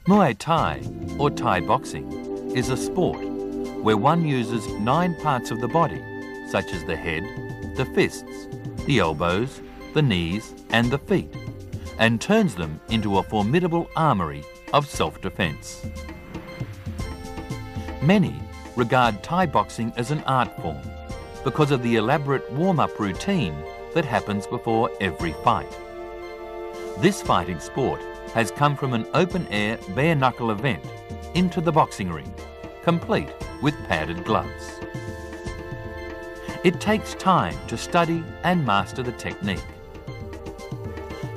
Muay Thai, or Thai boxing, is a sport where one uses 9 parts of the body, such as the head, the fists, the elbows, the knees and the feet, and turns them into a formidable armoury of self-defence. Many regard Thai boxing as an art form because of the elaborate warm-up routine that happens before every fight. This fighting sport has come from an open-air bare-knuckle event into the boxing ring, complete with padded gloves. It takes time to study and master the technique.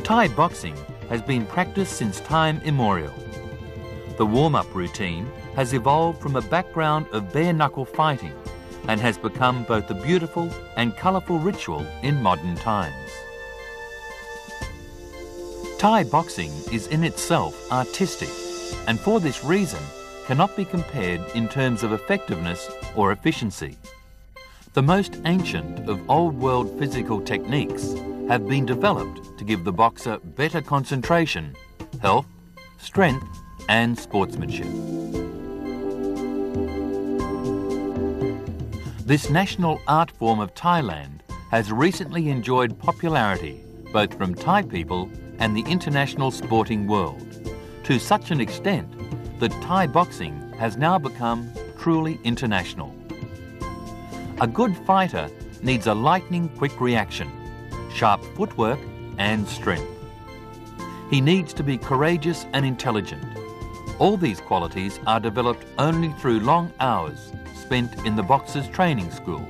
Thai boxing has been practiced since time immemorial. The warm-up routine has evolved from a background of bare-knuckle fighting and has become both a beautiful and colourful ritual in modern times. Thai boxing is in itself artistic and for this reason cannot be compared in terms of effectiveness or efficiency. The most ancient of old-world physical techniques have been developed to give the boxer better concentration, health, strength and sportsmanship. This national art form of Thailand has recently enjoyed popularity both from Thai people and the international sporting world, to such an extent that Thai boxing has now become truly international. A good fighter needs a lightning-quick reaction, sharp footwork and strength. He needs to be courageous and intelligent. All these qualities are developed only through long hours spent in the boxer's training school.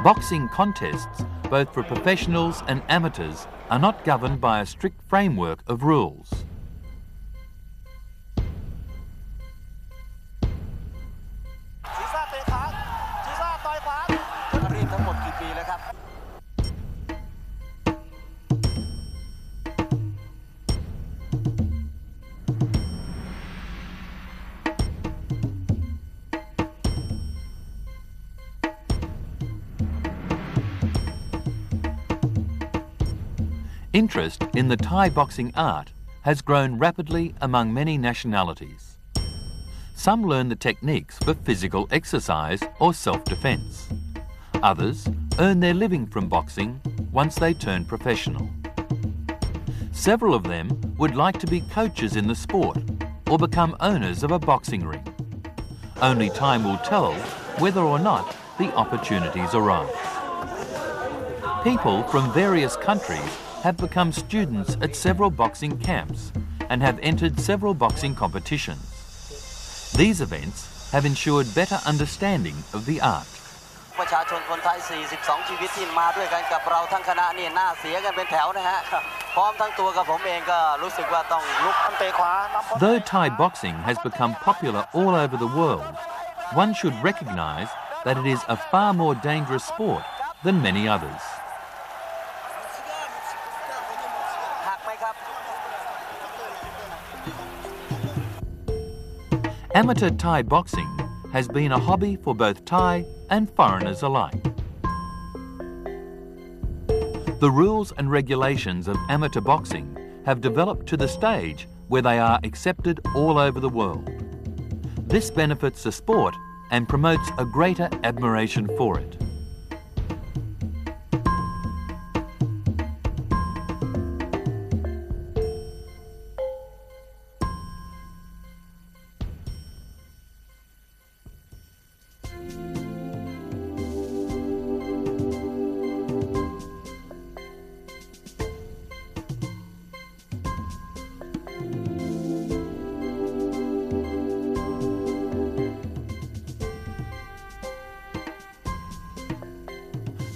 Boxing contests, both for professionals and amateurs, are not governed by a strict framework of rules. Interest in the Thai boxing art has grown rapidly among many nationalities. Some learn the techniques for physical exercise or self-defence. Others earn their living from boxing once they turn professional. Several of them would like to be coaches in the sport or become owners of a boxing ring. Only time will tell whether or not the opportunities arise. People from various countries have become students at several boxing camps and have entered several boxing competitions. These events have ensured better understanding of the art. Though Thai boxing has become popular all over the world, one should recognise that it is a far more dangerous sport than many others. Amateur Thai boxing has been a hobby for both Thai and foreigners alike. The rules and regulations of amateur boxing have developed to the stage where they are accepted all over the world. This benefits the sport and promotes a greater admiration for it.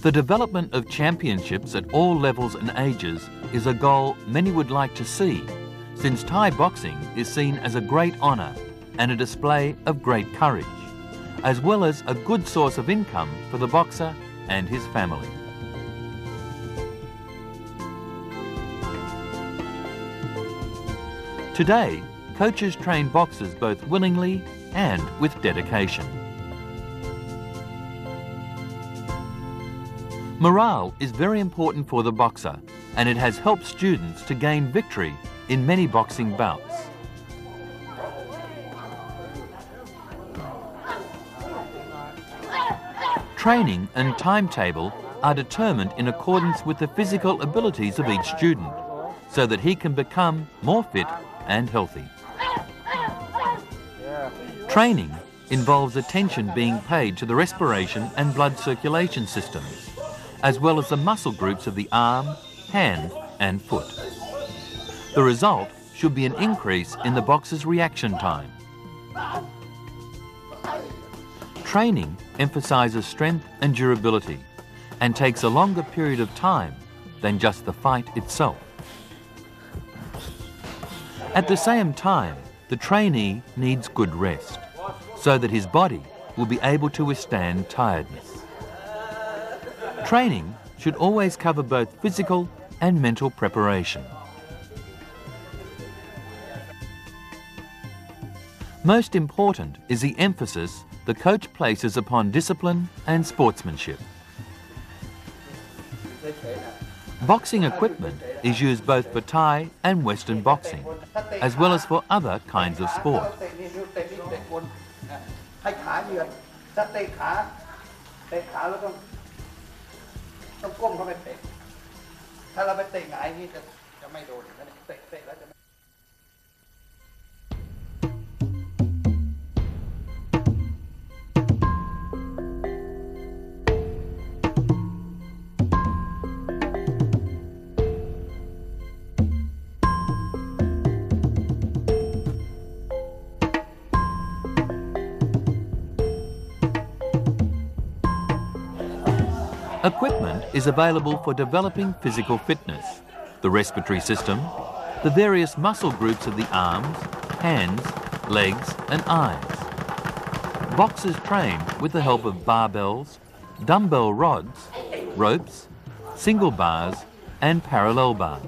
The development of championships at all levels and ages is a goal many would like to see, since Thai boxing is seen as a great honour and a display of great courage, as well as a good source of income for the boxer and his family. Today, coaches train boxers both willingly and with dedication. Morale is very important for the boxer, and it has helped students to gain victory in many boxing bouts. Training and timetable are determined in accordance with the physical abilities of each student, so that he can become more fit and healthy. Training involves attention being paid to the respiration and blood circulation systems, as well as the muscle groups of the arm, hand and foot. The result should be an increase in the boxer's reaction time. Training emphasises strength and durability and takes a longer period of time than just the fight itself. At the same time, the trainee needs good rest so that his body will be able to withstand tiredness. Training should always cover both physical and mental preparation. Most important is the emphasis the coach places upon discipline and sportsmanship. Boxing equipment is used both for Thai and Western boxing, as well as for other kinds of sport. ให้ขาเหยียดถ้าเตะขาแล้วต้องก้มเข้าไปเตะถ้าเราไปเตะหงายนี่จะไม่โดนเตะแล้วจะ Equipment is available for developing physical fitness, the respiratory system, the various muscle groups of the arms, hands, legs and eyes. Boxers train with the help of barbells, dumbbell rods, ropes, single bars and parallel bars.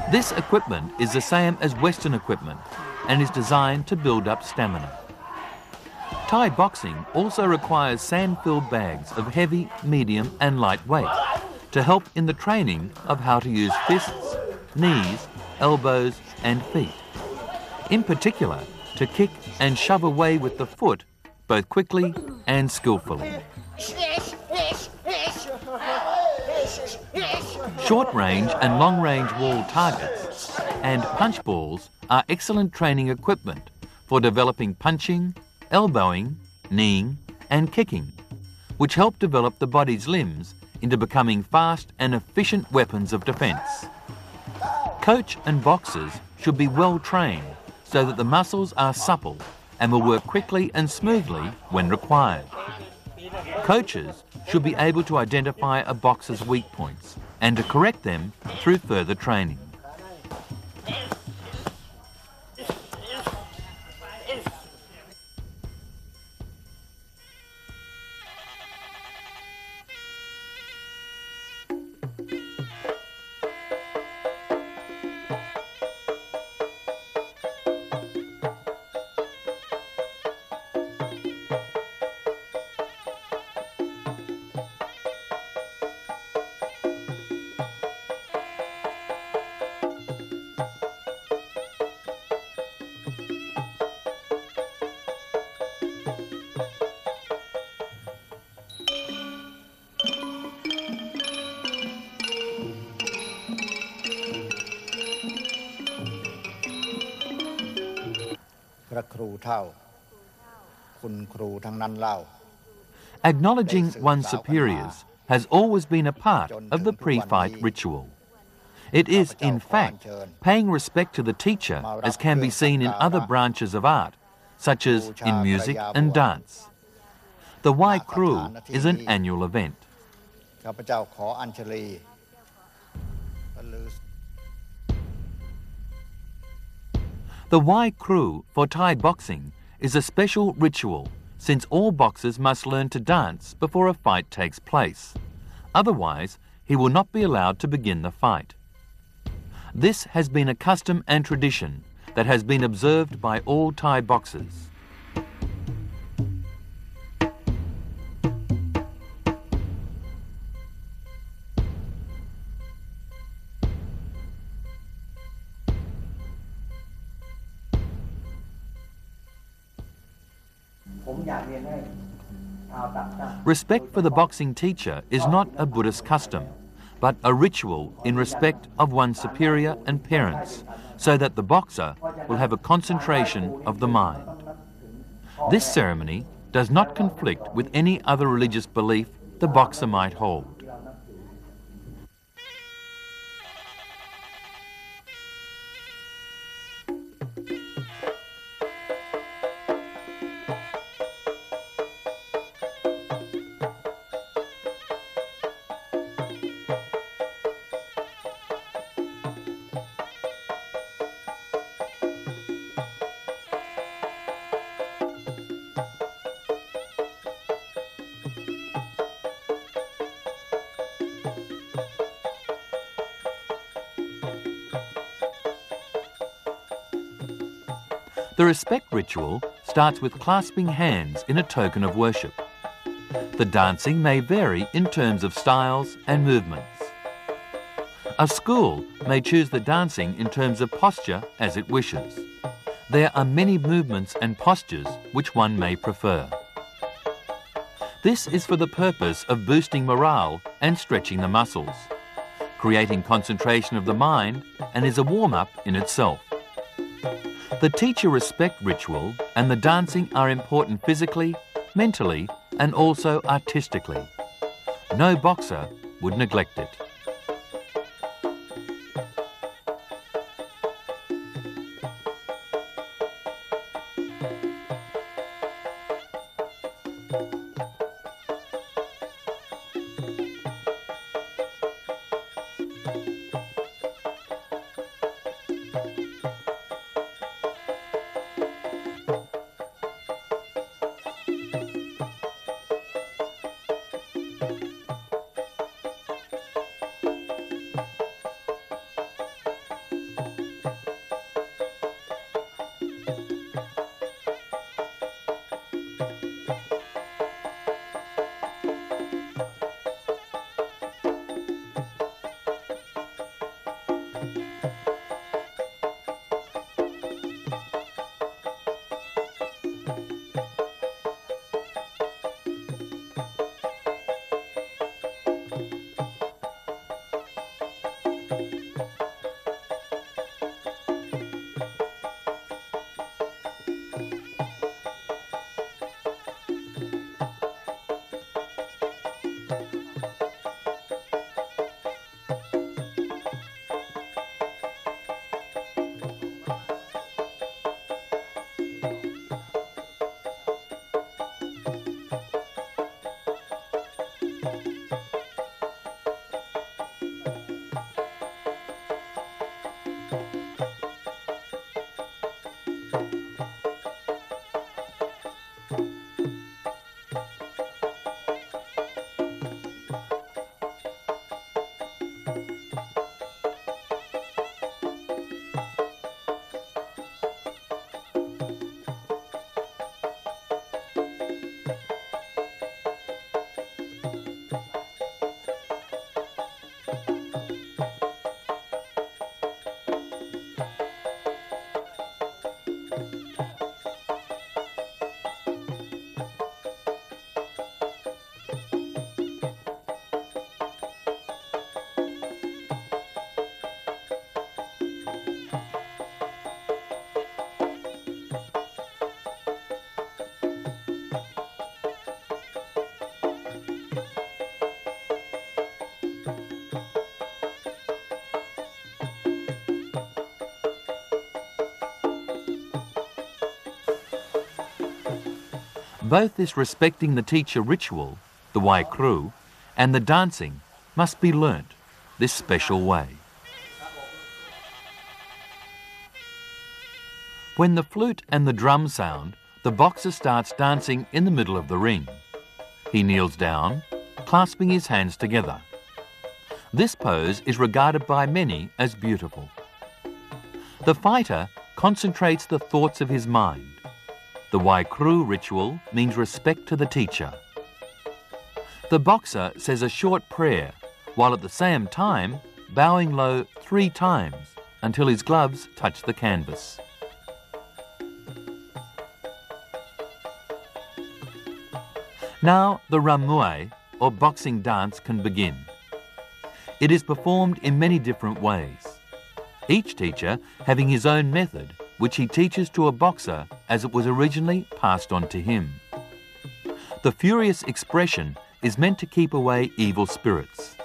This equipment is the same as Western equipment and is designed to build up stamina. Thai boxing also requires sand-filled bags of heavy, medium and light weight to help in the training of how to use fists, knees, elbows and feet. In particular, to kick and shove away with the foot both quickly and skillfully. Short-range and long-range wall targets and punch balls are excellent training equipment for developing punching, elbowing, kneeing and kicking, which help develop the body's limbs into becoming fast and efficient weapons of defence. Coach and boxers should be well trained so that the muscles are supple and will work quickly and smoothly when required. Coaches should be able to identify a boxer's weak points and to correct them through further training. Acknowledging one's superiors has always been a part of the pre-fight ritual. It is, in fact, paying respect to the teacher, as can be seen in other branches of art, such as in music and dance. The Wai Kru is an annual event. The Wai Kru for Thai boxing is a special ritual, since all boxers must learn to dance before a fight takes place. Otherwise, he will not be allowed to begin the fight. This has been a custom and tradition that has been observed by all Thai boxers. Respect for the boxing teacher is not a Buddhist custom, but a ritual in respect of one's superior and parents, so that the boxer will have a concentration of the mind. This ceremony does not conflict with any other religious belief the boxer might hold. The respect ritual starts with clasping hands in a token of worship. The dancing may vary in terms of styles and movements. A school may choose the dancing in terms of posture as it wishes. There are many movements and postures which one may prefer. This is for the purpose of boosting morale and stretching the muscles, creating concentration of the mind, and is a warm-up in itself. The teacher respect ritual and the dancing are important physically, mentally, and also artistically. No boxer would neglect it. Both this respecting the teacher ritual, the wai kru, and the dancing must be learnt this special way. When the flute and the drum sound, the boxer starts dancing in the middle of the ring. He kneels down, clasping his hands together. This pose is regarded by many as beautiful. The fighter concentrates the thoughts of his mind. The wai kru ritual means respect to the teacher. The boxer says a short prayer, while at the same time bowing low 3 times until his gloves touch the canvas. Now the ramue, or boxing dance, can begin. It is performed in many different ways, each teacher having his own method, which he teaches to a boxer as it was originally passed on to him. The furious expression is meant to keep away evil spirits.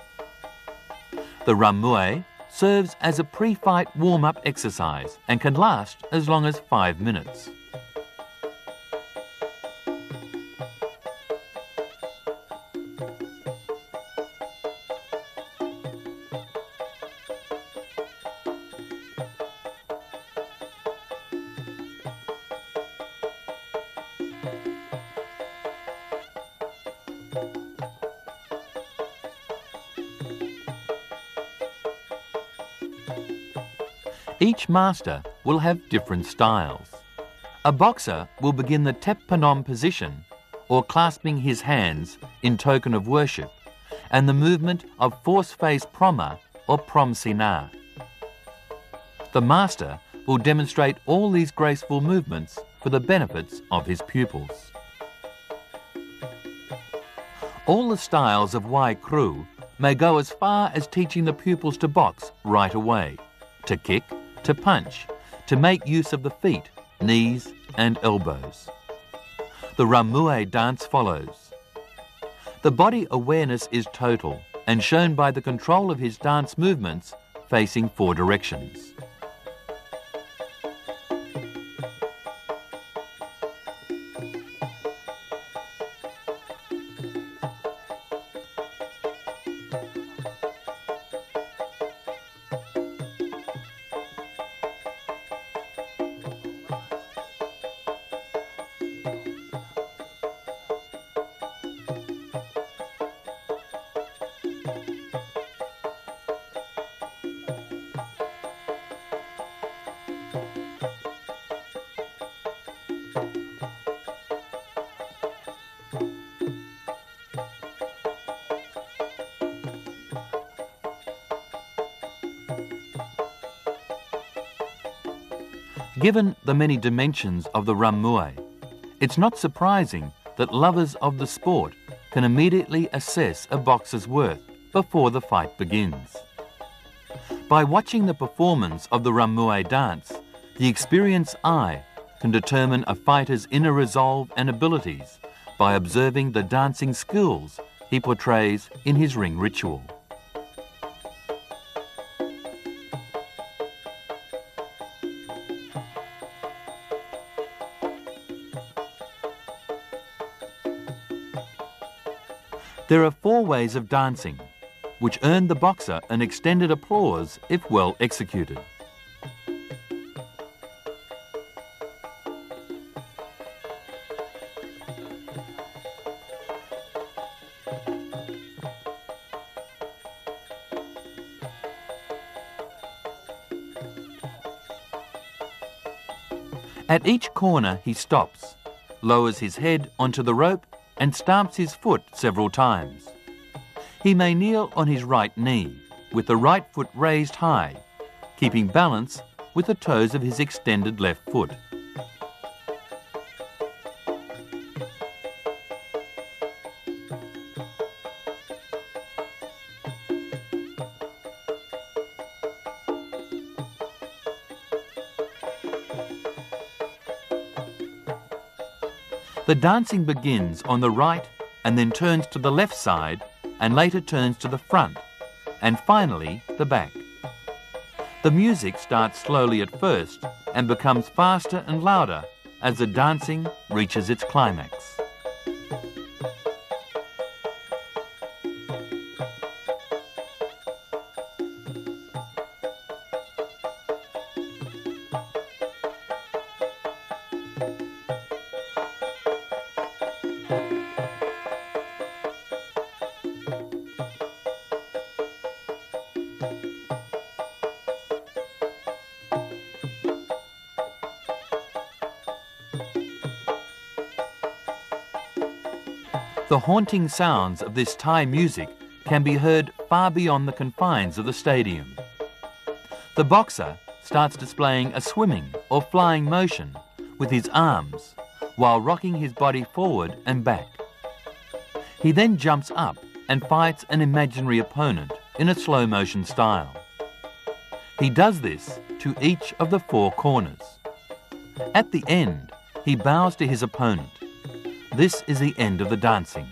The ramue serves as a pre-fight warm-up exercise and can last as long as 5 minutes. Each master will have different styles. A boxer will begin the Tep Panom position, or clasping his hands in token of worship, and the movement of force-face proma, or prom sina. The master will demonstrate all these graceful movements for the benefits of his pupils. All the styles of wai kru may go as far as teaching the pupils to box right away, to kick, to punch, to make use of the feet, knees and elbows. The ramue dance follows. The body awareness is total and shown by the control of his dance movements facing 4 directions. Given the many dimensions of the ramue, it's not surprising that lovers of the sport can immediately assess a boxer's worth before the fight begins. By watching the performance of the ramue dance, the experienced eye can determine a fighter's inner resolve and abilities by observing the dancing skills he portrays in his ring ritual. There are 4 ways of dancing, which earn the boxer an extended applause if well executed. At each corner he stops, lowers his head onto the rope and stamps his foot several times. He may kneel on his right knee, with the right foot raised high, keeping balance with the toes of his extended left foot. The dancing begins on the right and then turns to the left side and later turns to the front and finally the back. The music starts slowly at first and becomes faster and louder as the dancing reaches its climax. The haunting sounds of this Thai music can be heard far beyond the confines of the stadium. The boxer starts displaying a swimming or flying motion with his arms while rocking his body forward and back. He then jumps up and fights an imaginary opponent in a slow motion style. He does this to each of the four corners. At the end, he bows to his opponent. This is the end of the dancing.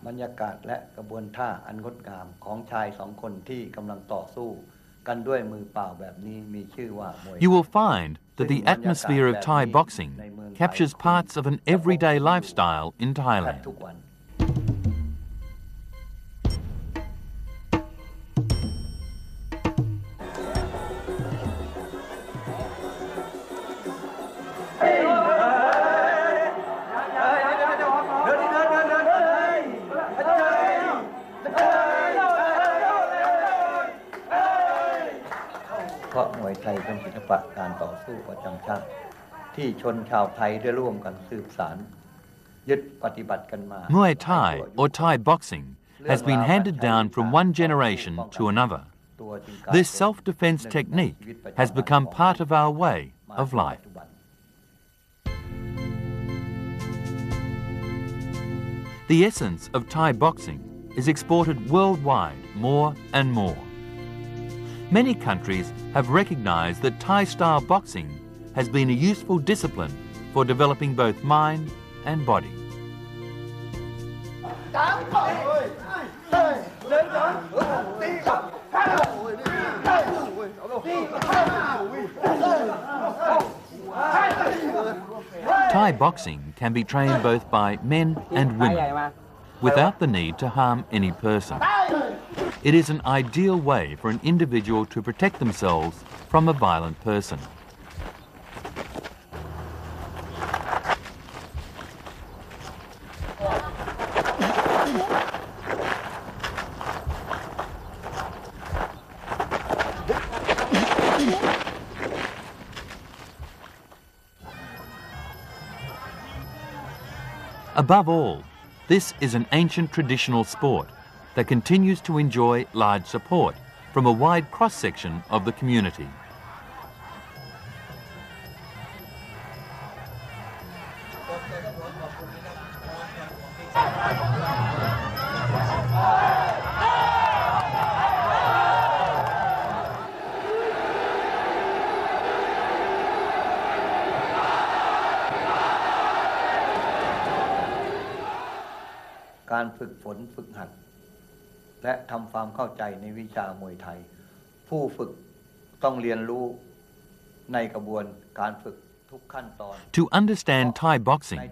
บรรยากาศและกระบวนท่าอันงดงามของชายสองคนที่กำลังต่อสู้กันด้วยมือเปล่าแบบนี้มีชื่อว่ามวย You will find that the atmosphere of Thai boxing captures parts of an everyday lifestyle in Thailand. ทุกวัน เพราะมวยไทยเป็นศิลปะการต่อสู้ประจำชาติที่ชนชาวไทยได้ร่วมกันสืบสานยึดปฏิบัติกันมา Muay Thai or Thai boxing has been handed down from one generation to another. This self-defense technique has become part of our way of life. The essence of Thai boxing is exported worldwide more and more. Many countries have recognized that Thai-style boxing has been a useful discipline for developing both mind and body. Thai boxing can be trained both by men and women without the need to harm any person. It is an ideal way for an individual to protect themselves from a violent person. Above all, this is an ancient traditional sport that continues to enjoy large support from a wide cross-section of the community.การฝึกฝนฝึกหัดและทำความเข้าใจในวิชามวยไทยผู้ฝึกต้องเรียนรู้ในกระบวนการฝึกทุกขั้นตอน To understand Thai boxing,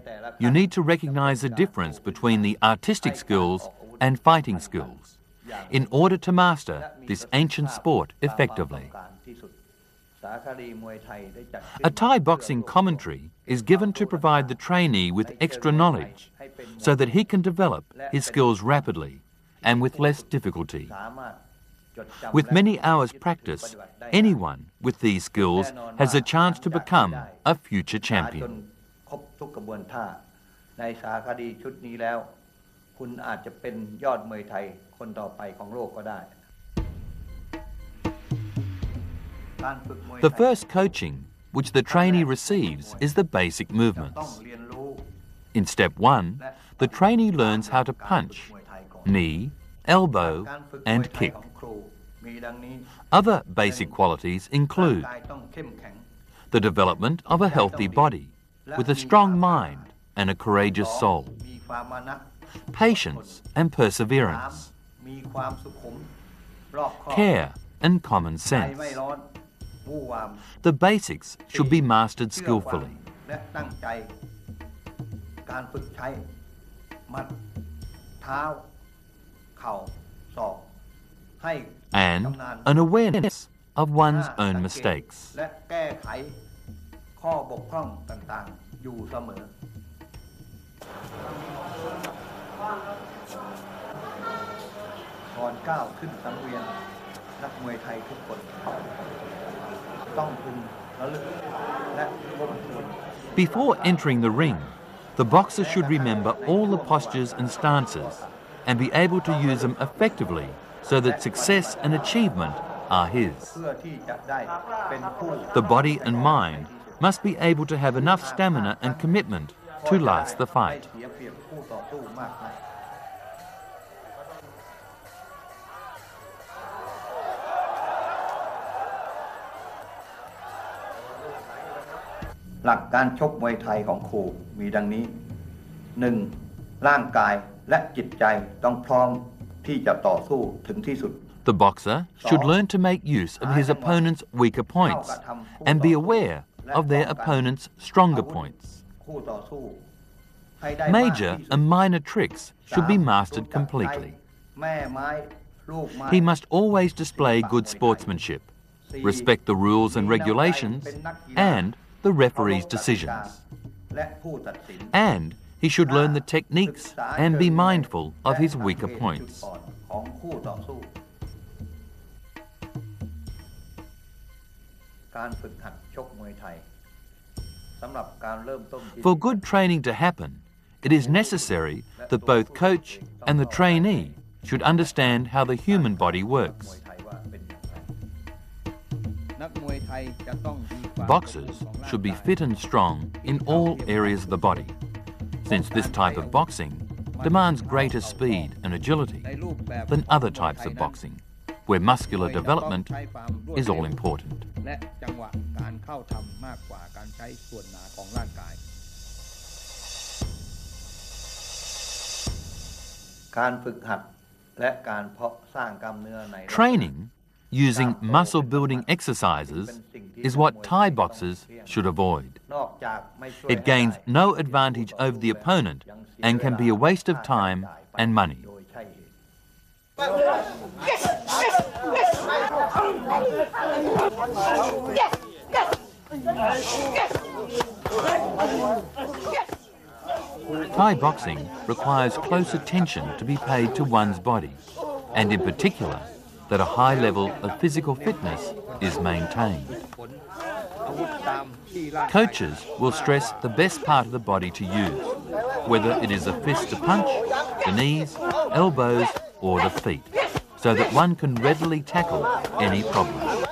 you need to recognize the difference between the artistic skills and fighting skills in order to master this ancient sport effectively. A Thai boxing commentary is given to provide the trainee with extra knowledge so that he can develop his skills rapidly and with less difficulty. With many hours' practice, anyone with these skills has a chance to become a future champion. ในสารคดีชุดนี้แล้วคุณอาจจะเป็นยอดมวยไทยคนต่อไปของโลกก็ได้ The first coaching which the trainee receives is the basic movements. In step 1, the trainee learns how to punch, knee, elbow, and kick. Other basic qualities include the development of a healthy body with a strong mind and a courageous soul, patience and perseverance, care and common sense. The basics should be mastered skillfully. And an awareness of one's own mistakes. Before entering the ring, the boxer should remember all the postures and stances and be able to use them effectively so that success and achievement are his. The body and mind must be able to have enough stamina and commitment to last the fight. The boxer should learn to make use of his opponent's weaker points and be aware of their opponent's stronger points. Major and minor tricks should be mastered completely. He must always display good sportsmanship, respect the rules and regulations, and the referee's decisions. And he should learn the techniques and be mindful of his weaker points. For good training to happen, it is necessary that both coach and the trainee should understand how the human body works. Boxers should be fit and strong in all areas of the body, since this type of boxing demands greater speed and agility than other types of boxing, where muscular development is all important. Training using muscle-building exercises is what Thai boxers should avoid. It gains no advantage over the opponent and can be a waste of time and money. Thai boxing requires close attention to be paid to one's body, and in particular, that a high level of physical fitness is maintained. Coaches will stress the best part of the body to use, whether it is the fist to punch, the knees, elbows, or the feet, so that one can readily tackle any problem.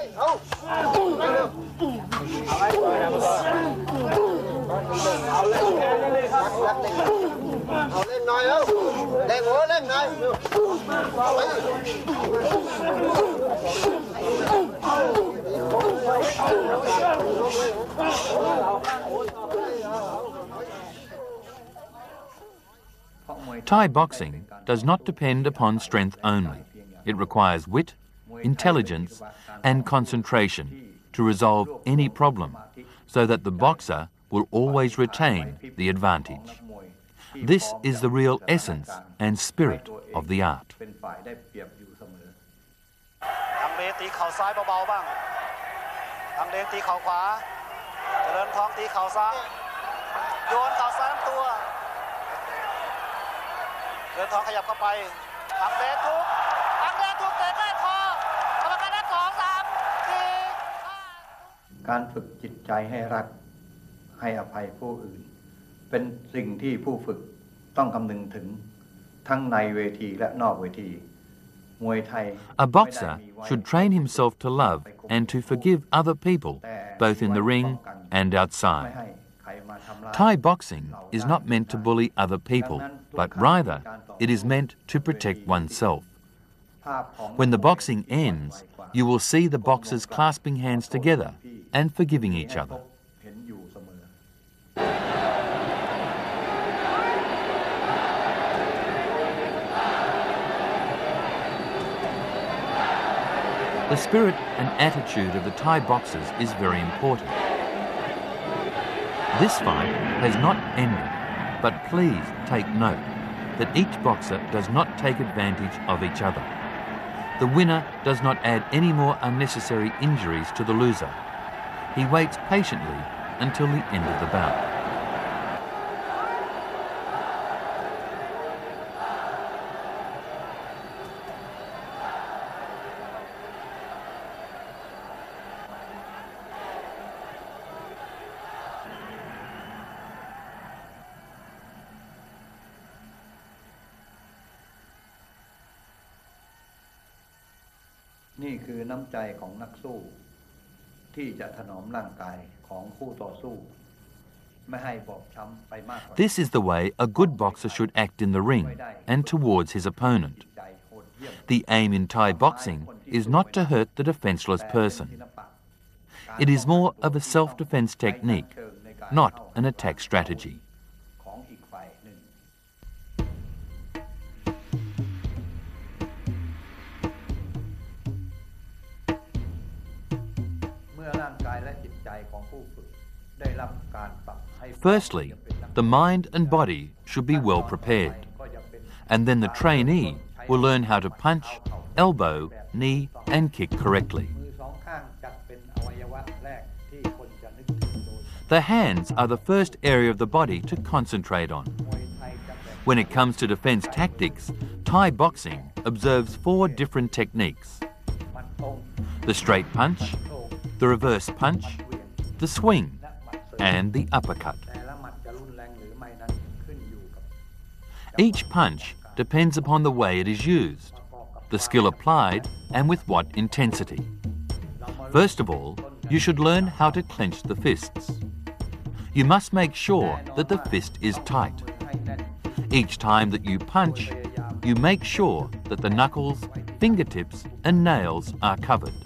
Thai boxing does not depend upon strength only. It requires wit, intelligence, and concentration to resolve any problem, so that the boxer will always retain the advantage. This is the real essence and spirit of the art. A boxer should train himself to love and to forgive other people, both in the ring and outside. Thai boxing is not meant to bully other people, but rather it is meant to protect oneself. When the boxing ends, you will see the boxers clasping hands together and forgiving each other. The spirit and attitude of the Thai boxers is very important. This fight has not ended, but please take note that each boxer does not take advantage of each other. The winner does not add any more unnecessary injuries to the loser. He waits patiently until the end of the bout.นี่คือน้ำใจของนักสู้ที่จะถนอมร่างกายของคู่ต่อสู้ไม่ให้บอบช้ำไปมากกว่า This is the way a good boxer should act in the ring and towards his opponent. The aim in Thai boxing is not to hurt the defenseless person. It is more of a self-defense technique, not an attack strategy. Firstly, the mind and body should be well prepared, and then the trainee will learn how to punch, elbow, knee and kick correctly. The hands are the first area of the body to concentrate on. When it comes to defense tactics, Thai boxing observes 4 different techniques: the straight punch, the reverse punch, the swing, and the uppercut. Each punch depends upon the way it is used, the skill applied, and with what intensity. First of all, you should learn how to clench the fists. You must make sure that the fist is tight. Each time that you punch, you make sure that the knuckles, fingertips, and nails are covered.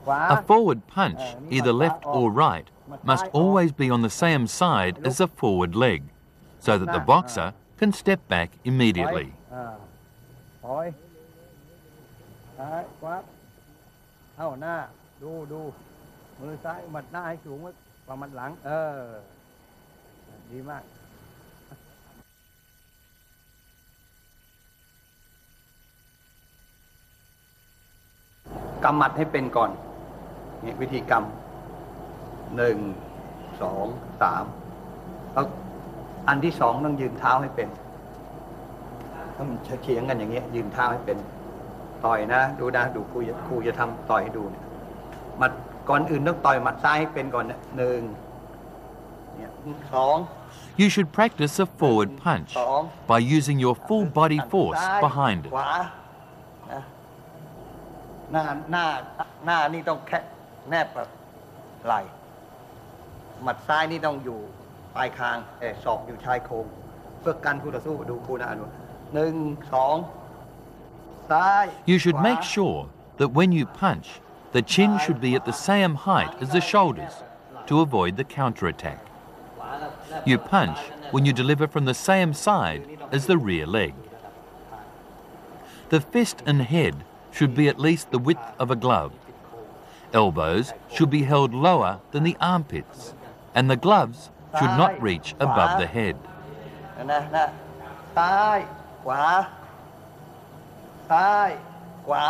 A forward punch, either left or right, must always be on the same side as the forward leg, so that the boxer can step back immediately. Găm หมัดให้เป็นก่อนนี่วิธีกำ1 2 3แล้วอันที่ 2ต้องยืนเท้าให้เป็นถ้ามันเฉียงกันอย่างเงี้ยยืนเท้าให้เป็นต่อยนะดูนะดูครูจะทำต่อยให้ดูเนี่ยหมัดก่อนอื่นต้องต่อยหมัดซ้ายให้เป็นก่อนเนี่ย1เนี่ย2 You should practice a forward punch by using your full body force behind it. หน้านี่ต้องแค่แนบกับไหล่ หมัดซ้ายนี่ต้องอยู่ปลายคางแต่ศอกอยู่ชายโครงเพื่อกันคู่ต่อสู้ดูคู่นะดู1 2 ซ้าย You should make sure that when you punch, the chin should be at the same height as the shoulders to avoid the counterattack. You punch when you deliver from the same side as the rear leg. The fist and head should be at least the width of a glove. Elbows should be held lower than the armpits, and the gloves should not reach above the head. นะซ้ายขวาซ้ายขวา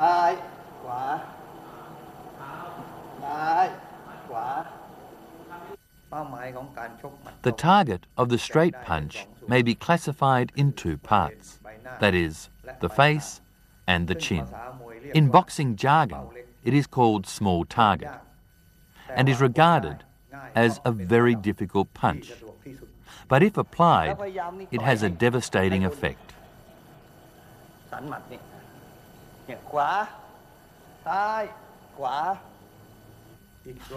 ซ้ายขวาซ้ายขวา The target of the straight punch may be classified in two parts, that is, the face and the chin. In boxing jargon, it is called small target and is regarded as a very difficult punch. But if applied, it has a devastating effect.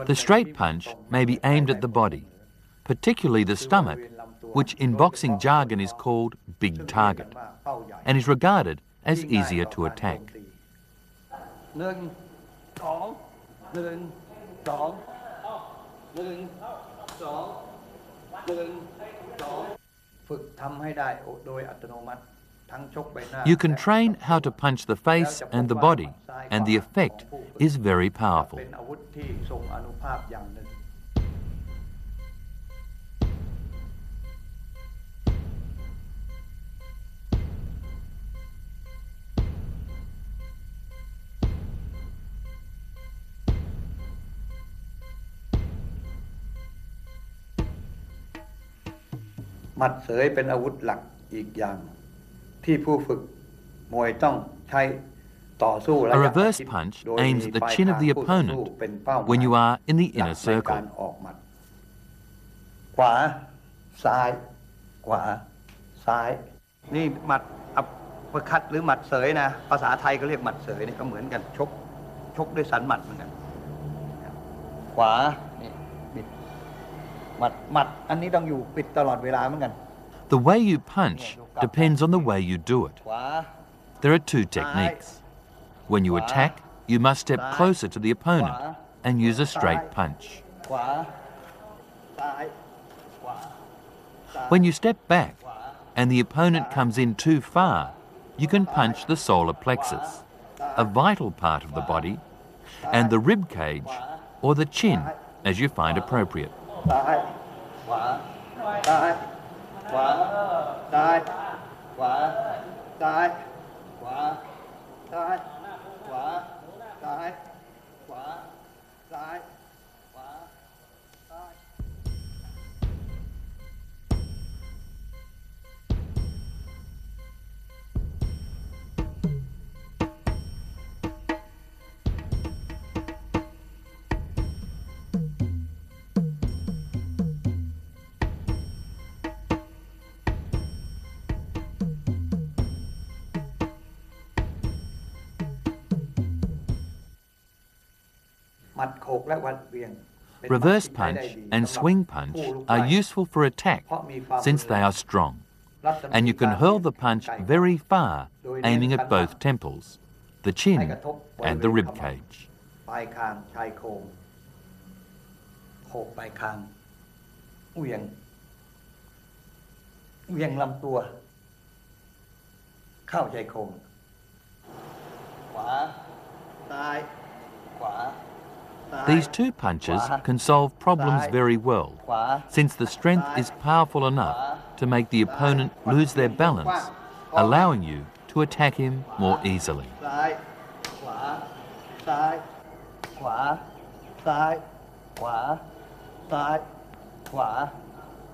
The straight punch may be aimed at the body, particularly the stomach, which in boxing jargon is called big target, and is regarded as easier to attack. You can train how to punch the face and the body, and the effect is very powerful. A reverse punch aims at the chin of the opponent when you are in the inner circle. ขวาซ้ายขวาซ้ายนี่หมัดอัปเปอร์คัตหรือหมัดเสยนะภาษาไทยก็เรียกหมัดเสยนี่ก็เหมือนกันชกด้วยสันหมัดเหมือนกันขวานี่บิดหมัดอันนี้ต้องอยู่ปิดตลอดเวลาเหมือนกัน The way you punch depends on the way you do it. There are two techniques. When you attack, you must step closer to the opponent and use a straight punch. When you step back and the opponent comes in too far, you can punch the solar plexus, a vital part of the body, and the rib cage or the chin as you find appropriate. Reverse punch and swing punch are useful for attack since they are strong, and you can hurl the punch very far, aiming at both temples, the chin and the rib cage. ปลายคางชายโครงโขกปลายคางเหวี่ยงลำตัวเข้าชายโครงขวาซ้ายขวา These two punches can solve problems very well, since the strength is powerful enough to make the opponent lose their balance, allowing you to attack him more easily. ซ้ายขวาซ้ายขวาซ้ายขวาซ้ายขวา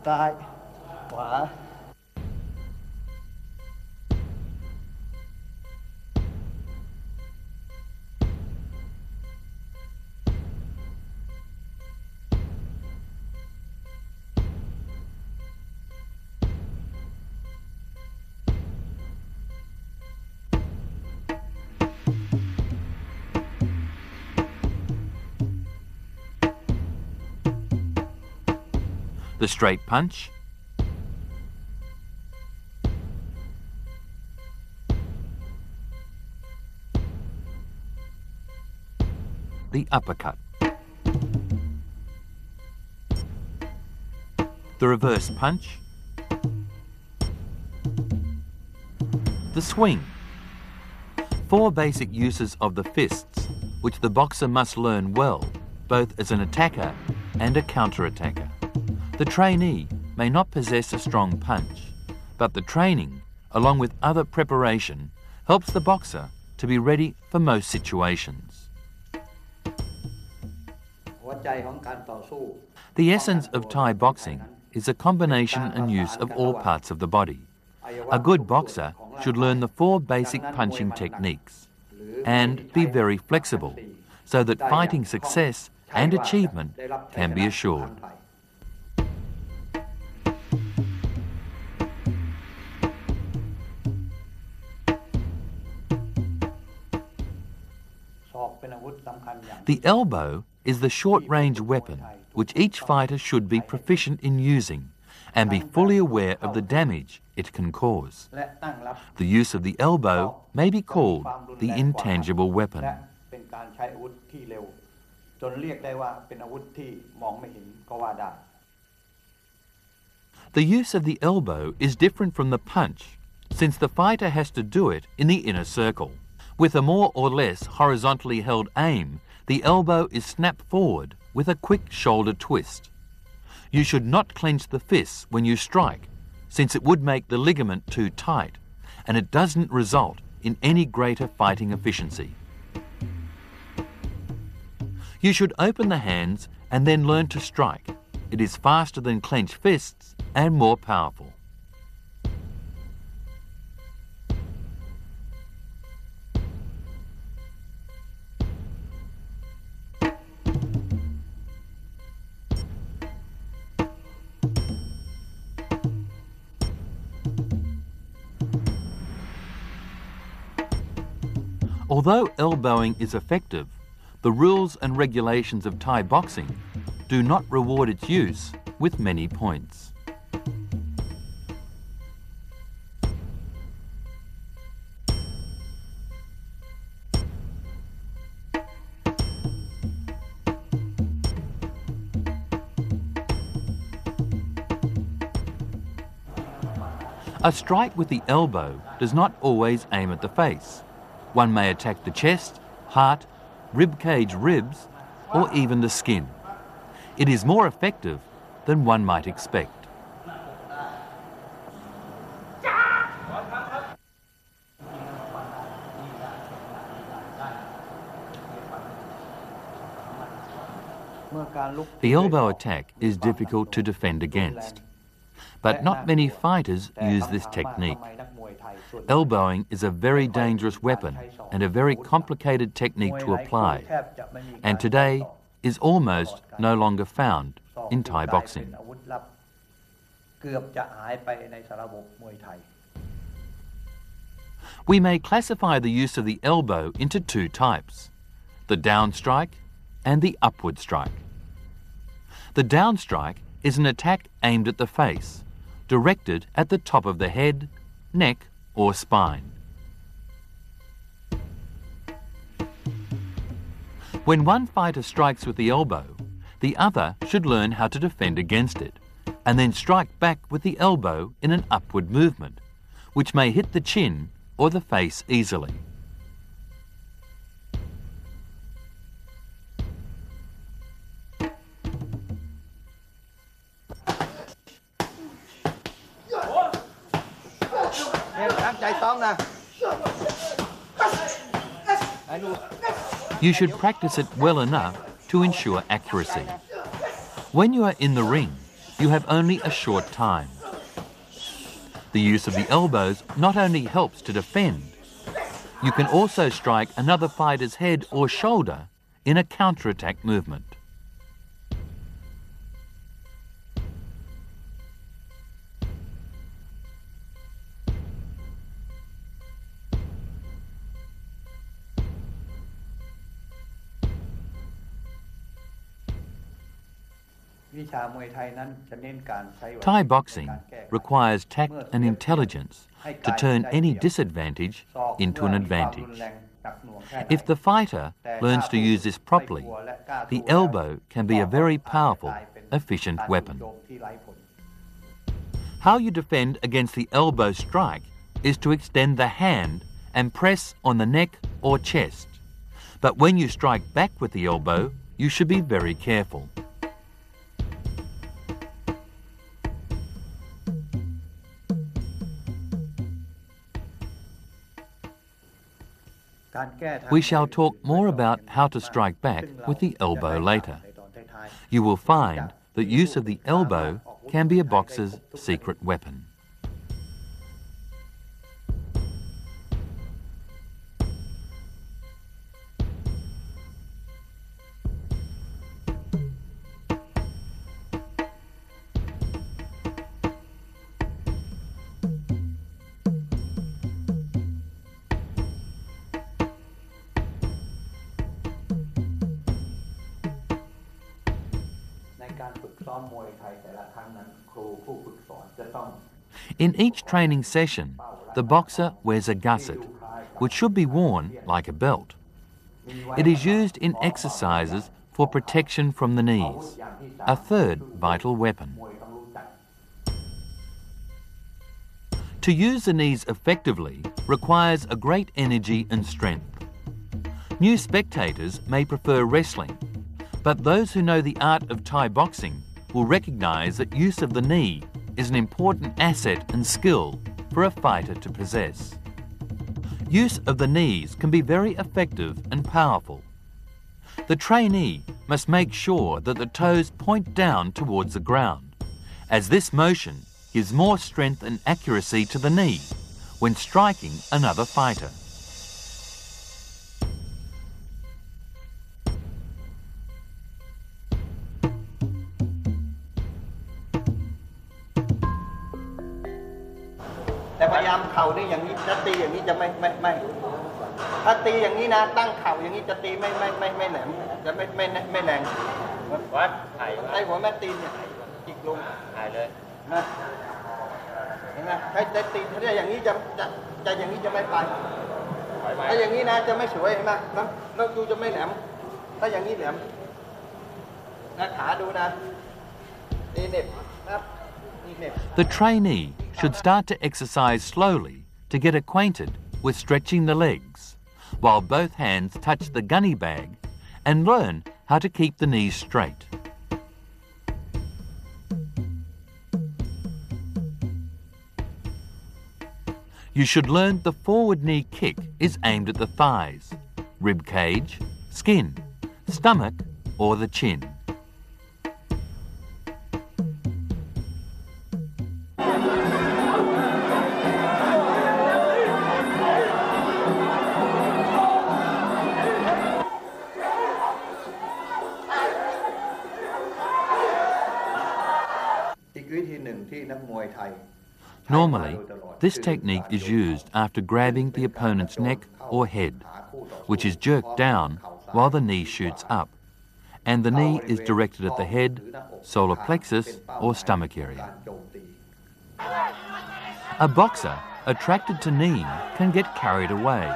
ซ้ายขวา The the straight punch, the uppercut, the reverse punch, the swing. 4 basic uses of the fists, which the boxer must learn well, both as an attacker and a counter-attacker. The trainee may not possess a strong punch, but the training, along with other preparation, helps the boxer to be ready for most situations. The essence of Thai boxing is a combination and use of all parts of the body. A good boxer should learn the 4 basic punching techniques and be very flexible so that fighting success and achievement can be assured. The elbow is the short-range weapon which each fighter should be proficient in using and be fully aware of the damage it can cause. The use of the elbow may be called the intangible weapon. The use of the elbow is different from the punch, since the fighter has to do it in the inner circle. With a more or less horizontally held aim, the elbow is snapped forward with a quick shoulder twist. You should not clench the fists when you strike, since it would make the ligament too tight, and it doesn't result in any greater fighting efficiency. You should open the hands and then learn to strike. It is faster than clenched fists and more powerful. Although elbowing is effective, the rules and regulations of Thai boxing do not reward its use with many points. A strike with the elbow does not always aim at the face. One may attack the chest, heart, ribcage ribs, or even the skin. It is more effective than one might expect. The elbow attack is difficult to defend against, but not many fighters use this technique. Elbowing is a very dangerous weapon and a very complicated technique to apply, and today is almost no longer found in Thai boxing. We may classify the use of the elbow into 2 types, the down strike and the upward strike. The down strike is an attack aimed at the face, directed at the top of the head, neck, or spine. When one fighter strikes with the elbow, the other should learn how to defend against it, and then strike back with the elbow in an upward movement, which may hit the chin or the face easily. You should practice it well enough to ensure accuracy. When you are in the ring, you have only a short time. The use of the elbows not only helps to defend, you can also strike another fighter's head or shoulder in a counter-attack movement. Thai boxing requires tact and intelligence to turn any disadvantage into an advantage. If the fighter learns to use this properly, the elbow can be a very powerful, efficient weapon. How you defend against the elbow strike is to extend the hand and press on the neck or chest. But when you strike back with the elbow, you should be very careful. We shall talk more about how to strike back with the elbow later. You will find that use of the elbow can be a boxer's secret weapon. In each training session, the boxer wears a gusset, which should be worn like a belt. It is used in exercises for protection from the knees, a third vital weapon. To use the knees effectively requires a great energy and strength. New spectators may prefer wrestling, but those who know the art of Thai boxing will recognise that use of the knee is an important asset and skill for a fighter to possess. Use of the knees can be very effective and powerful. The trainee must make sure that the toes point down towards the ground, as this motion gives more strength and accuracy to the knee when striking another fighter. The trainee should start to exercise slowly to get acquainted with stretching the legs, while both hands touch the gunny bag, and learn how to keep the knees straight. You should learn the forward knee kick is aimed at the thighs, rib cage, skin, stomach, or the chin. Normally, this technique is used after grabbing the opponent's neck or head, which is jerked down while the knee shoots up, and the knee is directed at the head, solar plexus or stomach area. A boxer attracted to kneeing can get carried away,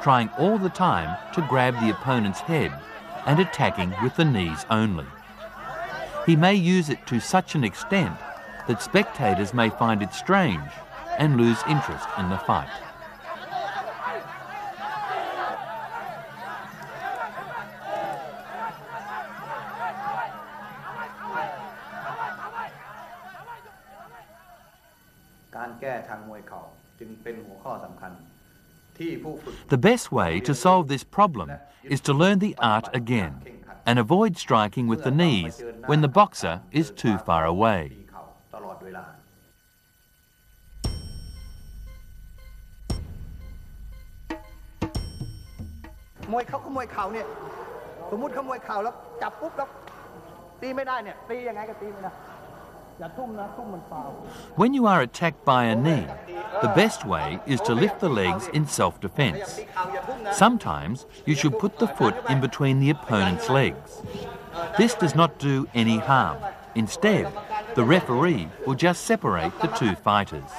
trying all the time to grab the opponent's head and attacking with the knees only. He may use it to such an extent that spectators may find it strange and lose interest in the fight. The best way to solve this problem is to learn the art again and avoid striking with the knees when the boxer is too far away. When you are attacked by a knee, the best way is to lift the legs in self-defense. Sometimes you should put the foot in between the opponent's legs. This does not do any harm, Instead, the referee will just separate the two fighters.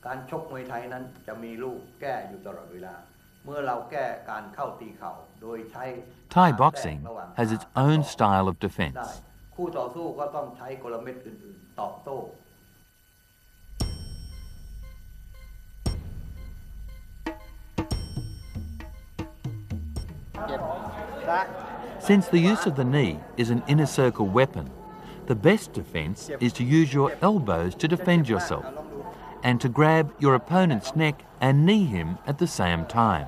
การชกมวยไทยนั้นจะมีลูกแก้อยู่ตลอดเวลาเมื่อเราแก้การเข้าตีเข่าโดยใช้ Thai boxing has its own style of defense. คู่ต่อสู้ก็ต้องใช้กลเม็ดอื่นๆตอบโต้ Since the use of the knee is an inner circle weapon, the best defense is to use your elbows to defend yourself and to grab your opponent's neck and knee him at the same time.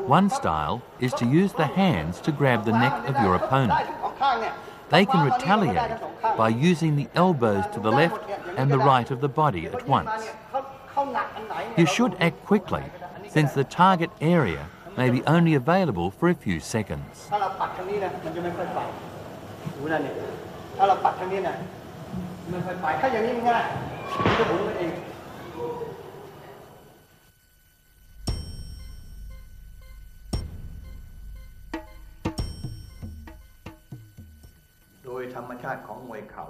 One style is to use the hands to grab the neck of your opponent. They can retaliate by using the elbows to the left and the right of the body at once. You should act quickly, since the target area may be only available for a few seconds.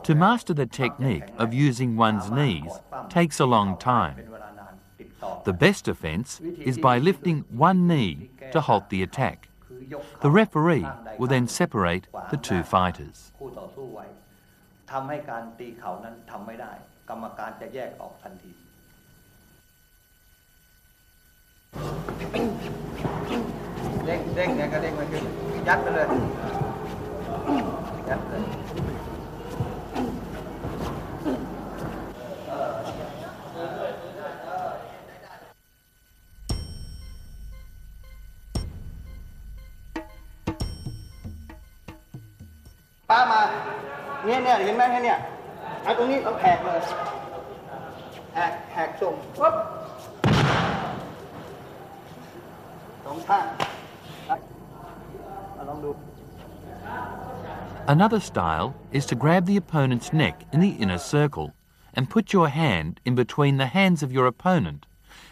To master the technique of using one's knees takes a long time. The best defense is by lifting one knee to halt the attack. The referee will then separate the two fighters. Another style is to grab the opponent's neck in the inner circle and put your hand in between the hands of your opponent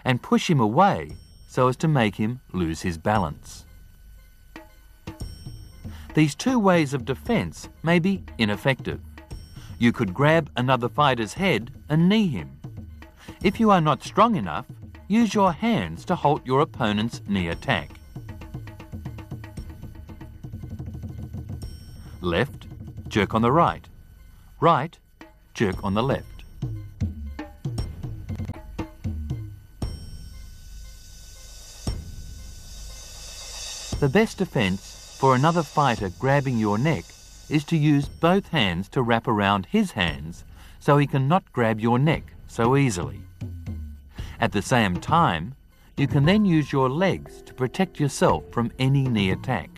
and push him away so as to make him lose his balance. These two ways of defense may be ineffective. You could grab another fighter's head and knee him. If you are not strong enough, use your hands to halt your opponent's knee attack. Left, jerk on the right. Right, jerk on the left. The best defense for another fighter grabbing your neck is to use both hands to wrap around his hands so he cannot grab your neck so easily. At the same time, you can then use your legs to protect yourself from any knee attack.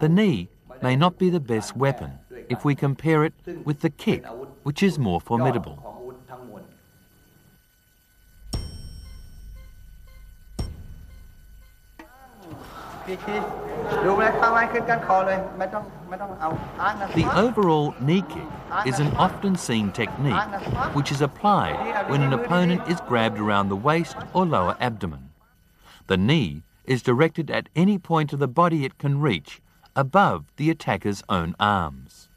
The knee may not be the best weapon if we compare it with the kick, which is more formidable. The overall knee kick is an often seen technique which is applied when an opponent is grabbed around the waist or lower abdomen. The knee is directed at any point of the body it can reach above the attacker's own arms.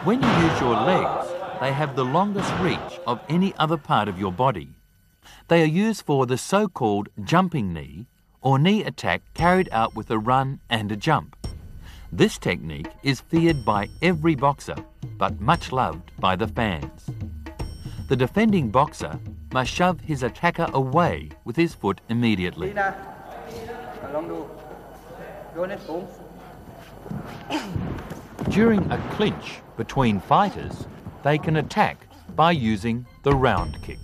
When you use your legs, they have the longest reach of any other part of your body. They are used for the so-called jumping knee or knee attack carried out with a run and a jump. This technique is feared by every boxer, but much loved by the fans. The defending boxer must shove his attacker away with his foot immediately. During a clinch between fighters, they can attack by using the round kick.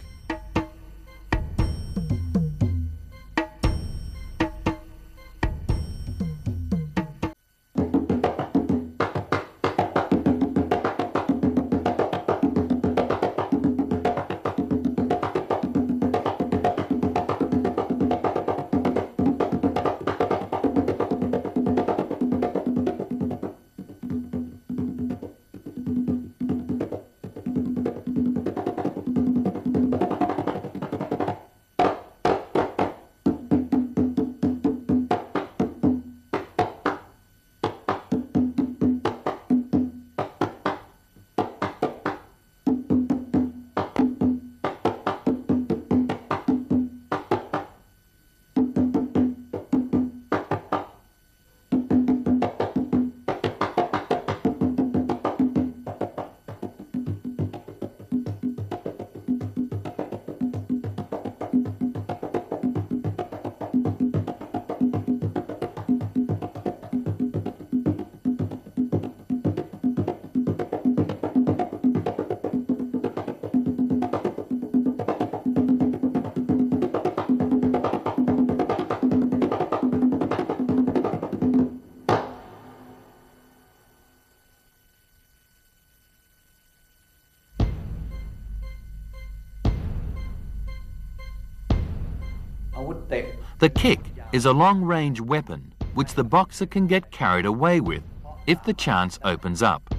The kick is a long-range weapon which the boxer can get carried away with if the chance opens up.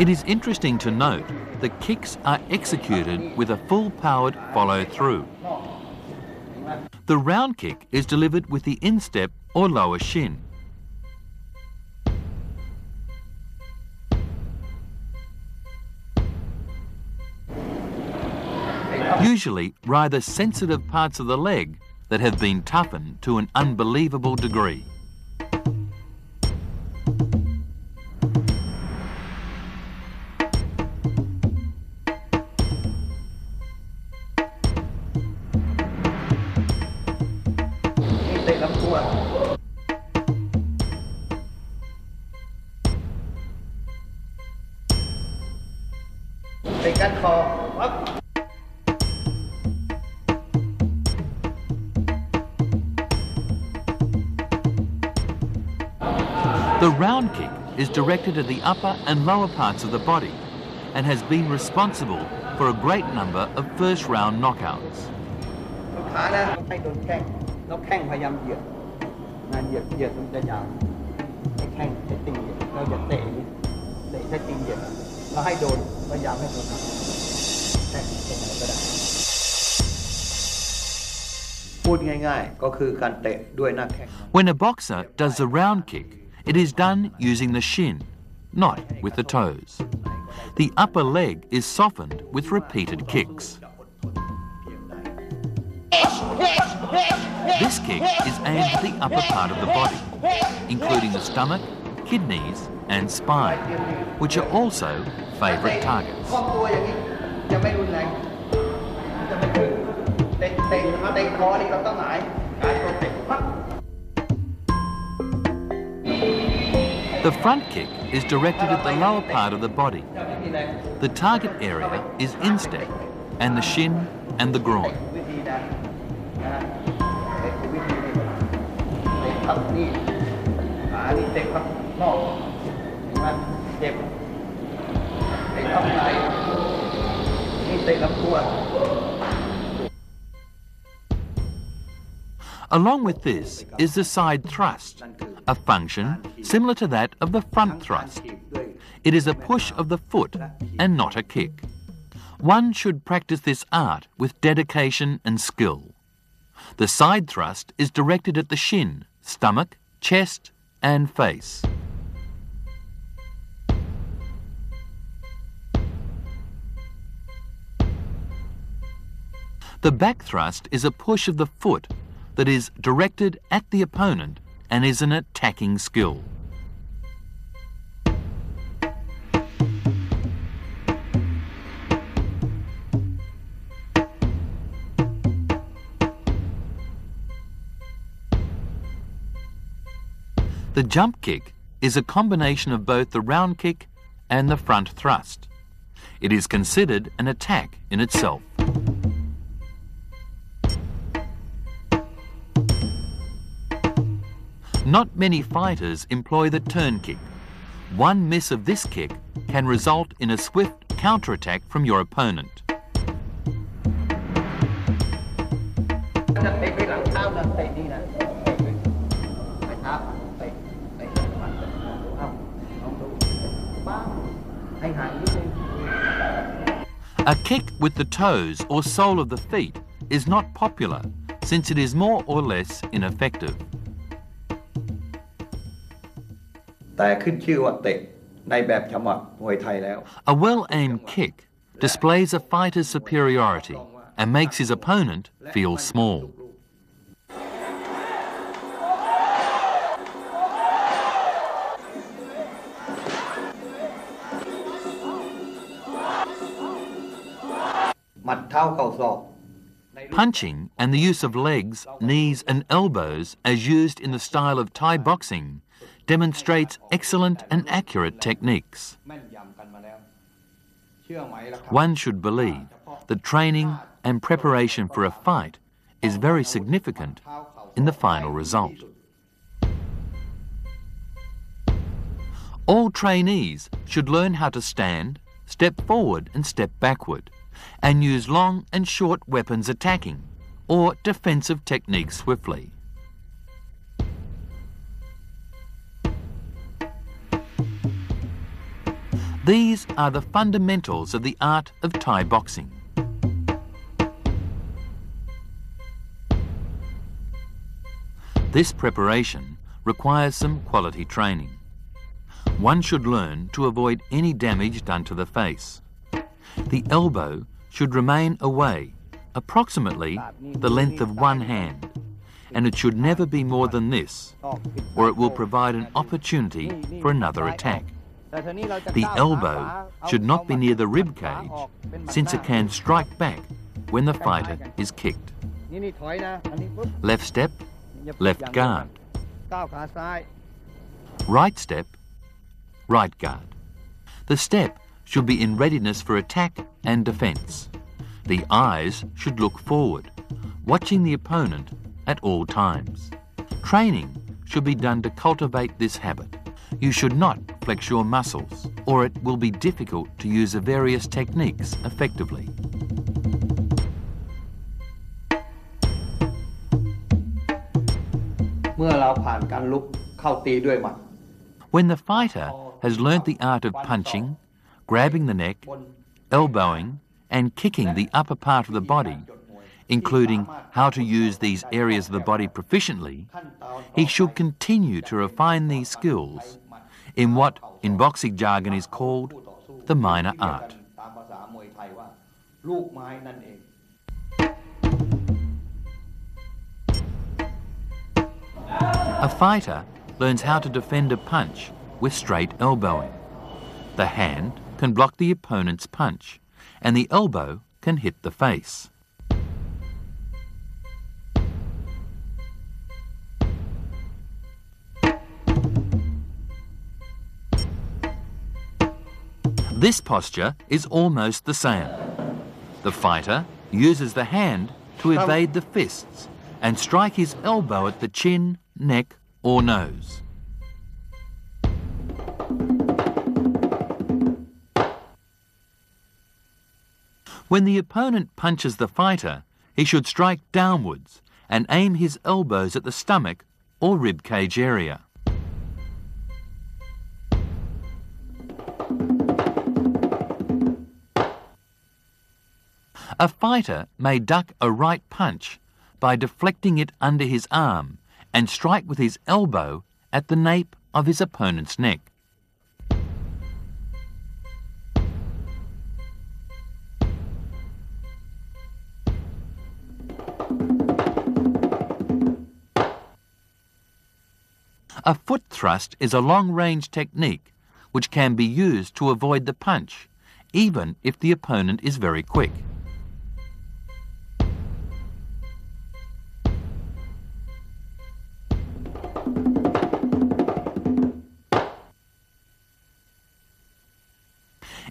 It is interesting to note that kicks are executed with a full-powered follow-through. The round kick is delivered with the instep or lower shin. Usually rather sensitive parts of the leg that have been toughened to an unbelievable degree. The round kick is directed at the upper and lower parts of the body and has been responsible for a great number of first round knockouts. When a boxer does the round kick, it is done using the shin, not with the toes. The upper leg is softened with repeated kicks. This kick is aimed at the upper part of the body, including the stomach, kidneys and spine, which are also favourite targets. The front kick is directed at the lower part of the body. The target area is instep and the shin and the groin. Along with this is the side thrust, a function similar to that of the front thrust. It is a push of the foot and not a kick. One should practice this art with dedication and skill. The side thrust is directed at the shin, stomach, chest and face. The back thrust is a push of the foot that is directed at the opponent and is an attacking skill. The jump kick is a combination of both the round kick and the front thrust. It is considered an attack in itself. Not many fighters employ the turn kick. One miss of this kick can result in a swift counterattack from your opponent. A kick with the toes or sole of the feet is not popular since it is more or less ineffective. แต่ขึ้นชื่อว่าเตะในแบบฉมักมวยไทยแล้ว A well-aimed kick displays a fighter's superiority and makes his opponent feel small. Punching and the use of legs, knees and elbows as used in the style of Thai boxing demonstrates excellent and accurate techniques. One should believe that training and preparation for a fight is very significant in the final result. All trainees should learn how to stand, step forward and step backward, and use long and short weapons attacking or defensive techniques swiftly. These are the fundamentals of the art of Thai boxing. This preparation requires some quality training. One should learn to avoid any damage done to the face. The elbow should remain away, approximately the length of one hand, and it should never be more than this, or it will provide an opportunity for another attack. The elbow should not be near the rib cage, since it can strike back when the fighter is kicked. Left step, left guard. Right step, right guard. The step should be in readiness for attack and defence. The eyes should look forward, watching the opponent at all times. Training should be done to cultivate this habit. You should not flex your muscles, or it will be difficult to use the various techniques effectively. When the fighter has learnt the art of punching, grabbing the neck, elbowing and kicking the upper part of the body, including how to use these areas of the body proficiently, he should continue to refine these skills in what in boxing jargon is called the minor art. A fighter learns how to defend a punch with straight elbowing. The hand can block the opponent's punch, and the elbow can hit the face. This posture is almost the same. The fighter uses the hand to evade the fists and strike his elbow at the chin, neck or nose. When the opponent punches the fighter, he should strike downwards and aim his elbows at the stomach or rib cage area. A fighter may duck a right punch by deflecting it under his arm and strike with his elbow at the nape of his opponent's neck. A foot thrust is a long-range technique which can be used to avoid the punch, even if the opponent is very quick.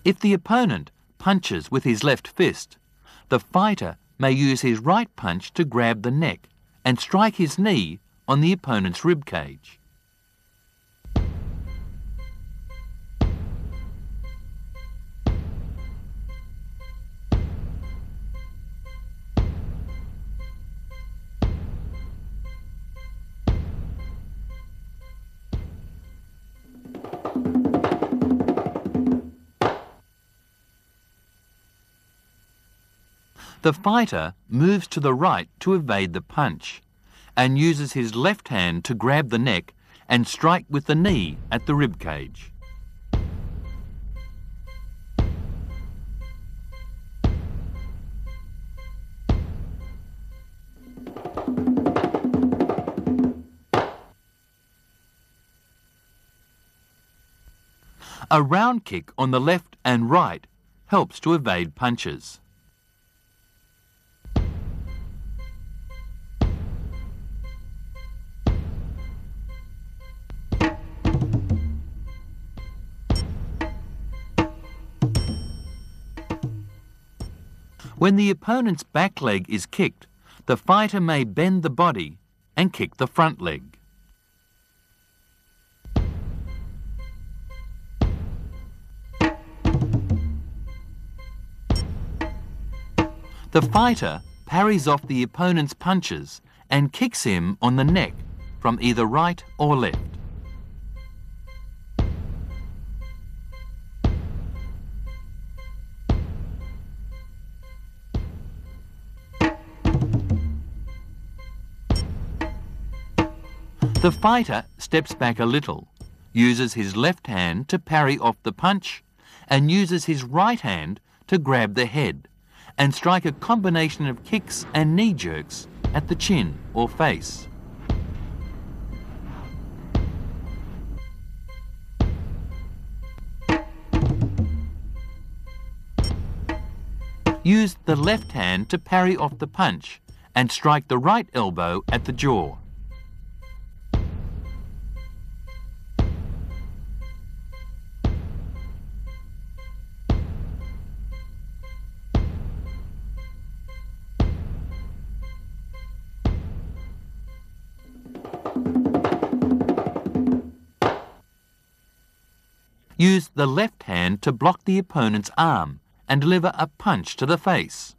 If the opponent punches with his left fist, the fighter may use his right punch to grab the neck and strike his knee on the opponent's rib cage. The fighter moves to the right to evade the punch and uses his left hand to grab the neck and strike with the knee at the rib cage. A round kick on the left and right helps to evade punches. When the opponent's back leg is kicked, the fighter may bend the body and kick the front leg. The fighter parries off the opponent's punches and kicks him on the neck from either right or left. The fighter steps back a little, uses his left hand to parry off the punch, and uses his right hand to grab the head and strike a combination of kicks and knee jerks at the chin or face. Use the left hand to parry off the punch and strike the right elbow at the jaw. Use the left hand to block the opponent's arm and deliver a punch to the face.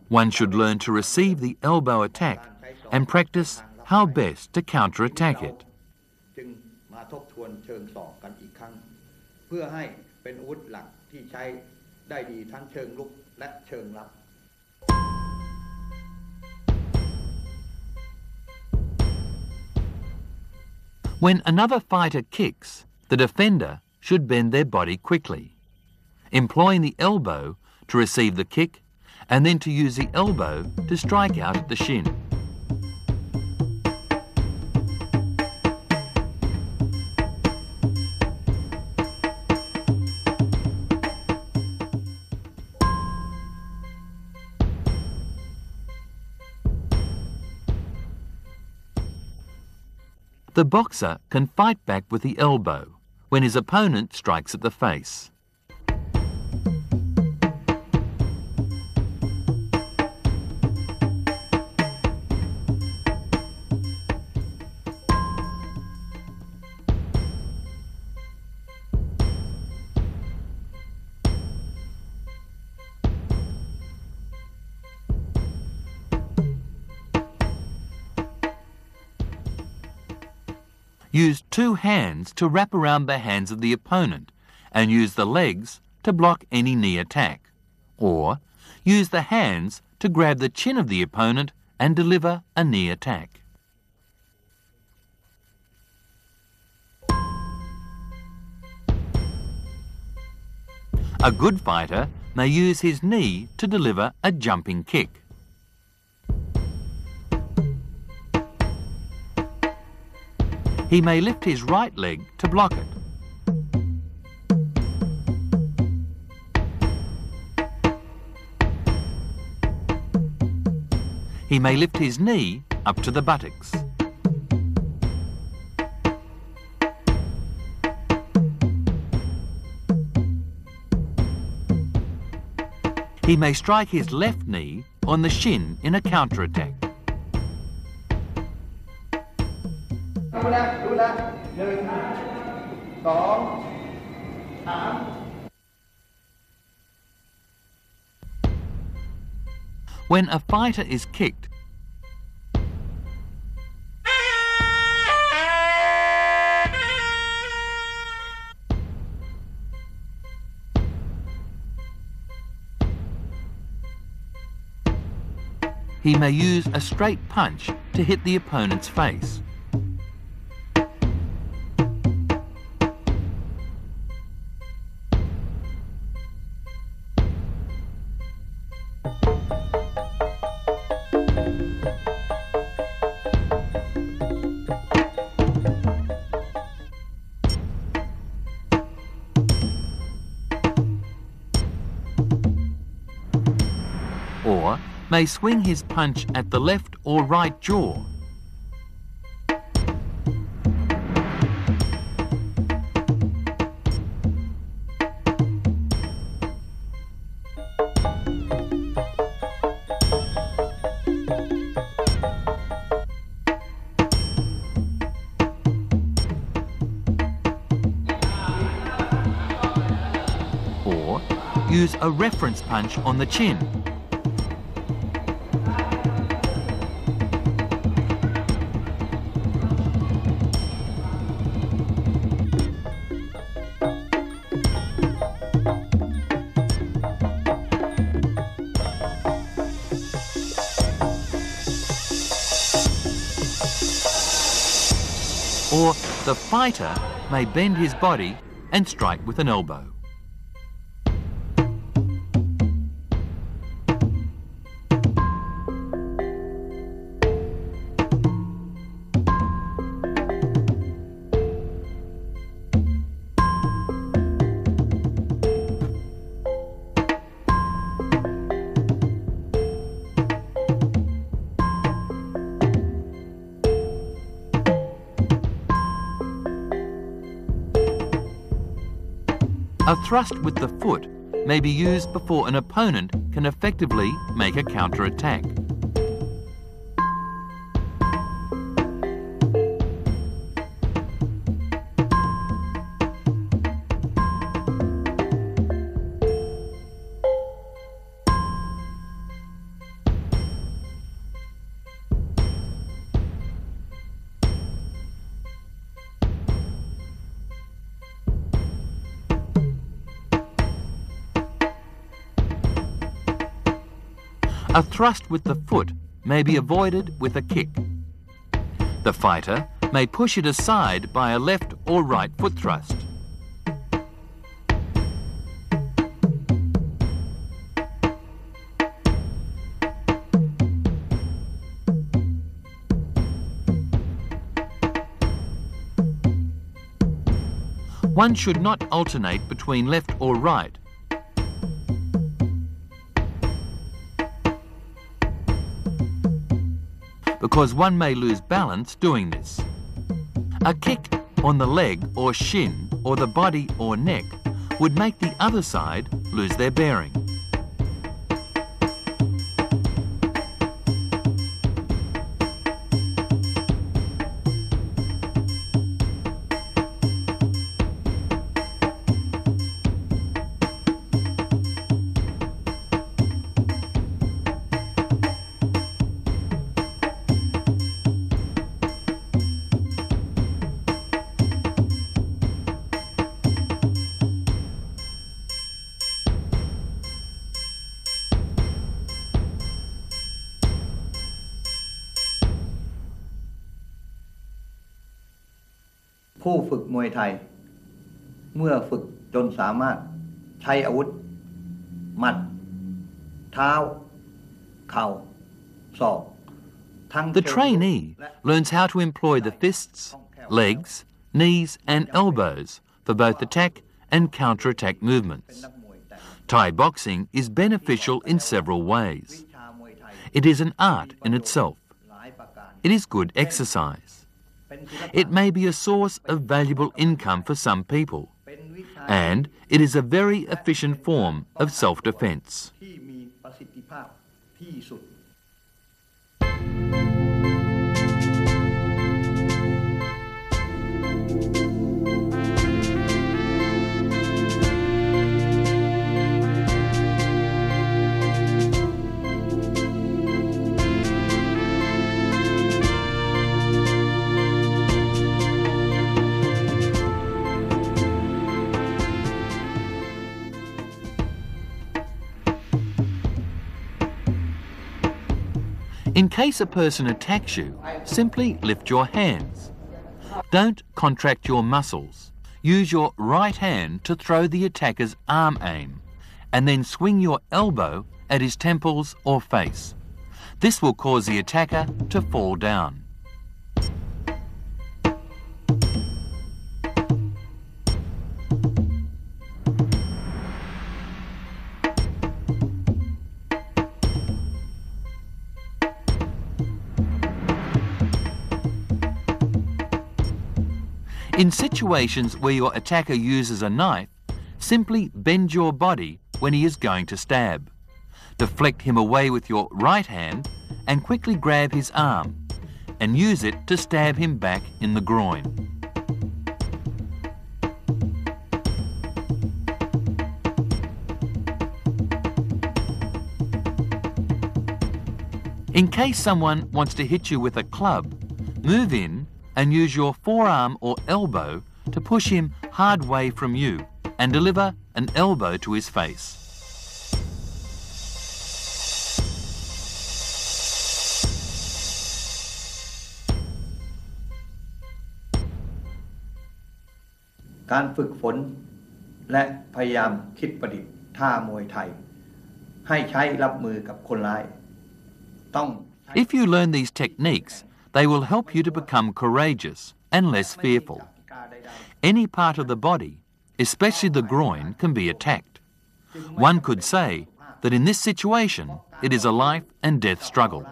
One should learn to receive the elbow attack and practice how best to counterattack it. When another fighter kicks, the defender should bend their body quickly, employing the elbow to receive the kick and then to use the elbow to strike out at the shin. The boxer can fight back with the elbow when his opponent strikes at the face. Use two hands to wrap around the hands of the opponent and use the legs to block any knee attack. Or use the hands to grab the chin of the opponent and deliver a knee attack. A good fighter may use his knee to deliver a jumping kick. He may lift his right leg to block it. He may lift his knee up to the buttocks. He may strike his left knee on the shin in a counterattack. When a fighter is kicked, he may use a straight punch to hit the opponent's face. Or may swing his punch at the left or right jaw. Or use a reference punch on the chin. Or the fighter may bend his body and strike with an elbow. A thrust with the foot may be used before an opponent can effectively make a counter-attack. A thrust with the foot may be avoided with a kick. The fighter may push it aside by a left or right foot thrust. One should not alternate between left or right, because one may lose balance doing this. A kick on the leg or shin or the body or neck would make the other side lose their bearing. ผู้ฝึกมวยไทยเมื่อฝึกจนสามารถใช้อาวุธหมัดเท้าเข่าศอก The trainee learns how to employ the fists, legs, knees and elbows for both attack and counter-attack movements. Thai boxing is beneficial in several ways. It is an art in itself. It is good exercise. It may be a source of valuable income for some people, and it is a very efficient form of self-defense. In case a person attacks you, simply lift your hands. Don't contract your muscles. Use your right hand to throw the attacker's arm aim, and then swing your elbow at his temples or face. This will cause the attacker to fall down. In situations where your attacker uses a knife, simply bend your body when he is going to stab. Deflect him away with your right hand and quickly grab his arm and use it to stab him back in the groin. In case someone wants to hit you with a club, move in and use your forearm or elbow to push him hard way from you and deliver an elbow to his face. If you learn these techniques, they will help you to become courageous and less fearful. Any part of the body, especially the groin, can be attacked. One could say that in this situation, it is a life and death struggle.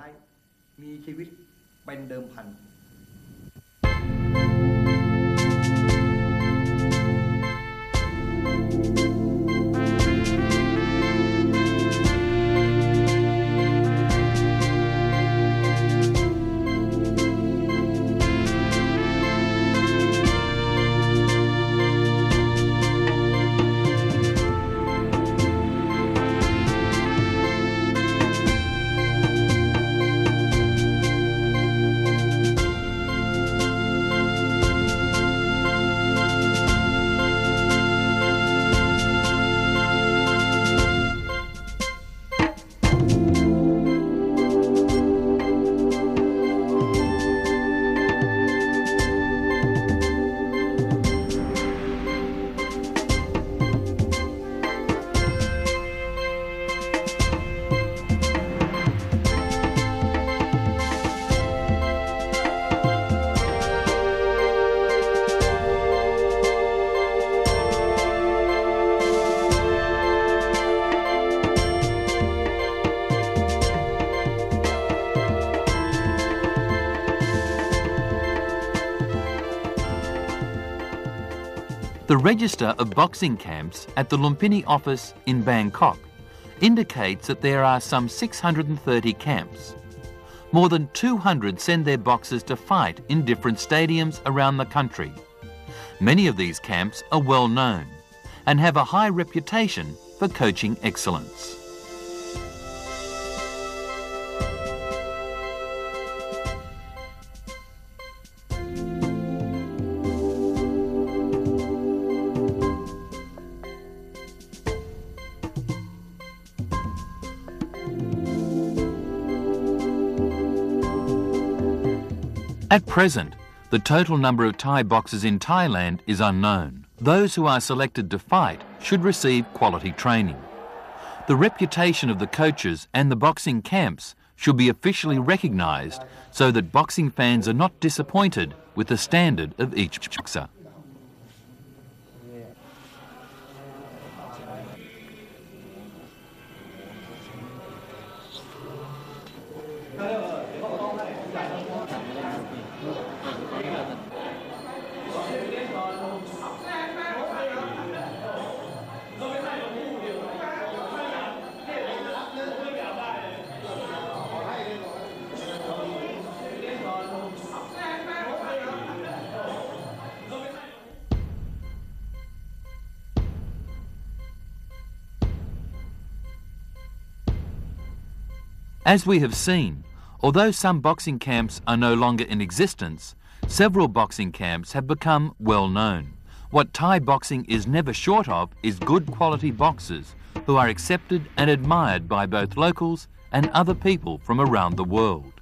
The register of boxing camps at the Lumpini office in Bangkok indicates that there are some 630 camps. More than 200 send their boxers to fight in different stadiums around the country. Many of these camps are well known and have a high reputation for coaching excellence. At present, The total number of Thai boxers in Thailand is unknown. Those who are selected to fight should receive quality training. The reputation of the coaches and the boxing camps should be officially recognised so that boxing fans are not disappointed with the standard of each boxer. As we have seen, although some boxing camps are no longer in existence, several boxing camps have become well known. What Thai boxing is never short of is good quality boxers who are accepted and admired by both locals and other people from around the world.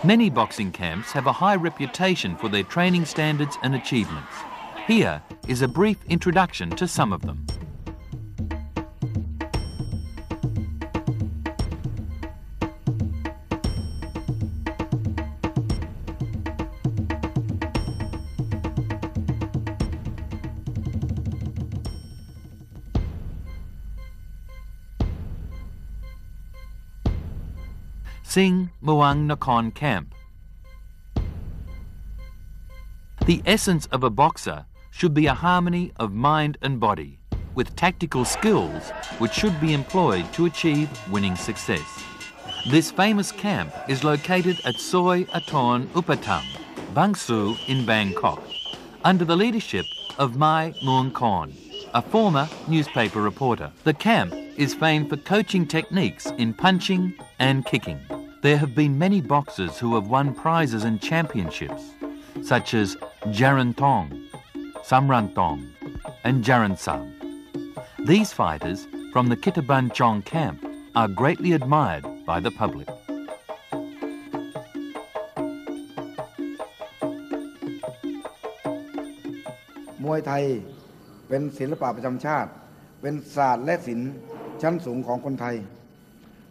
Many boxing camps have a high reputation for their training standards and achievements. Here is a brief introduction to some of them. Sing Muang Nakhon Camp. The essence of a boxer should be a harmony of mind and body, with tactical skills which should be employed to achieve winning success. This famous camp is located at Soi Aton Upatam, Bangsu in Bangkok, under the leadership of Mai Muang Kon, a former newspaper reporter. The camp is famed for coaching techniques in punching and kicking. There have been many boxers who have won prizes and championships, such as Jarantong, Samrantong and Jaransam. These fighters from the Kitaban Chong camp are greatly admired by the public. มวยไทยเป็นศิลปะประจำชาติเป็นศาสตร์และศิลป์ชั้นสูงของคนไทย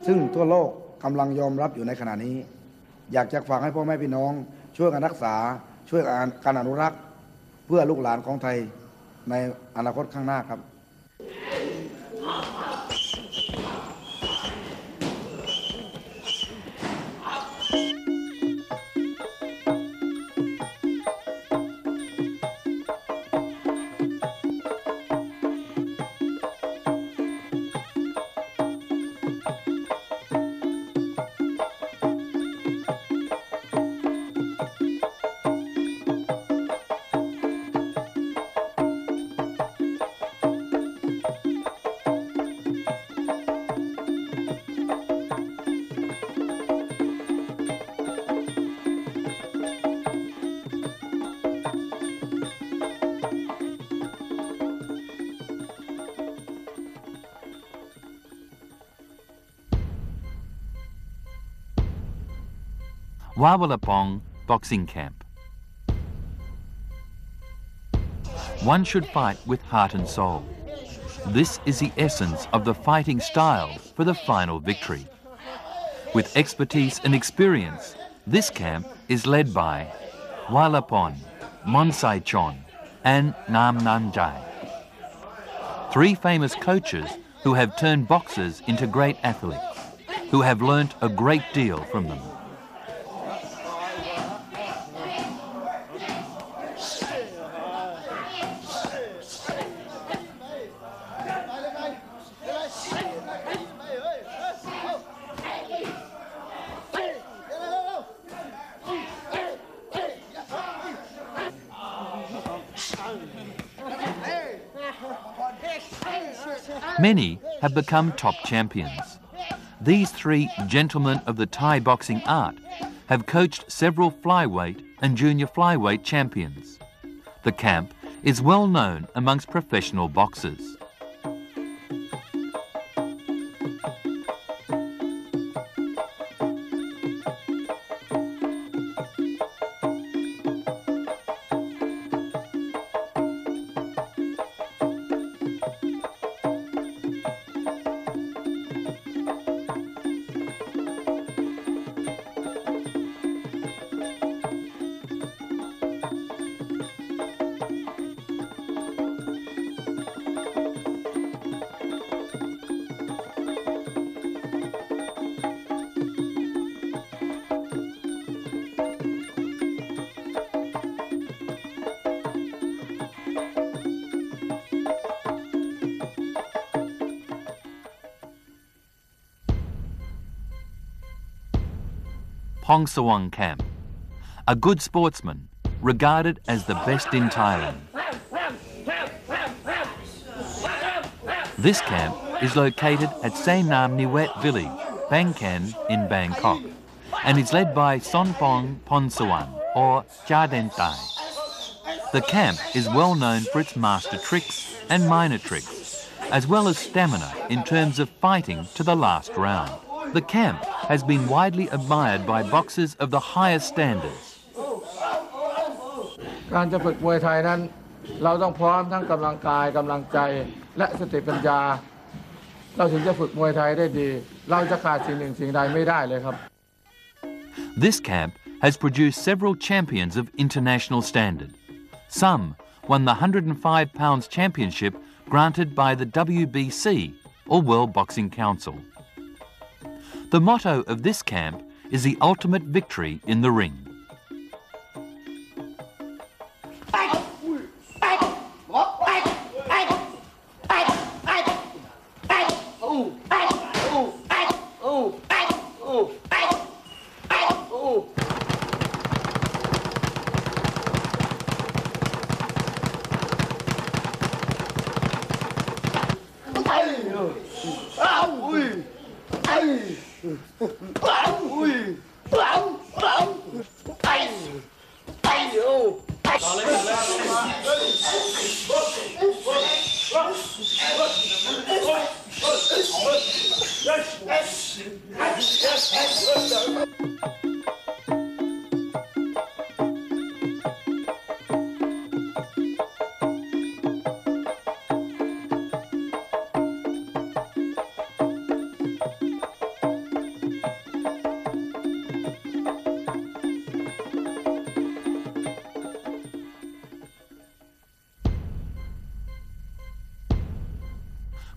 ซึ่งทั่วโลกกำลังยอมรับอยู่ในขณะนี้อยากจะฝากให้พ่อแม่พี่น้องช่วยกันรักษาช่วยกันอนุรักษ์เพื่อลูกหลานของไทยในอนาคตข้างหน้าครับ Wawalapong Boxing Camp. One should fight with heart and soul. This is the essence of the fighting style for the final victory. With expertise and experience, this camp is led by Walapon, Monsai Chon and Nam Nanjai. Three famous coaches who have turned boxers into great athletes, who have learnt a great deal from them. Many have become top champions. These three gentlemen of the Thai boxing art have coached several flyweight and junior flyweight champions. The camp is well known amongst professional boxers. Pongsawang Camp, a good sportsman regarded as the best in Thailand. This camp is located at Sainam Niwet village, Bang Khen in Bangkok, and is led by Sonpong Ponsawang or Jaden Thai. The camp is well known for its master tricks and minor tricks, as well as stamina in terms of fighting to the last round. The camp has been widely admired by boxers of the highest standards. การจะฝึกมวยไทยนั้นเราต้องพร้อมทั้งกำลังกายกำลังใจและสติปัญญาเราถึงจะฝึกมวยไทยได้ดีเราจะขาดสิ่งหนึ่งสิ่งใดไม่ได้เลยครับ This camp has produced several champions of international standard. Some won the 105 pounds championship granted by the WBC or World Boxing Council. The motto of this camp is the ultimate victory in the ring.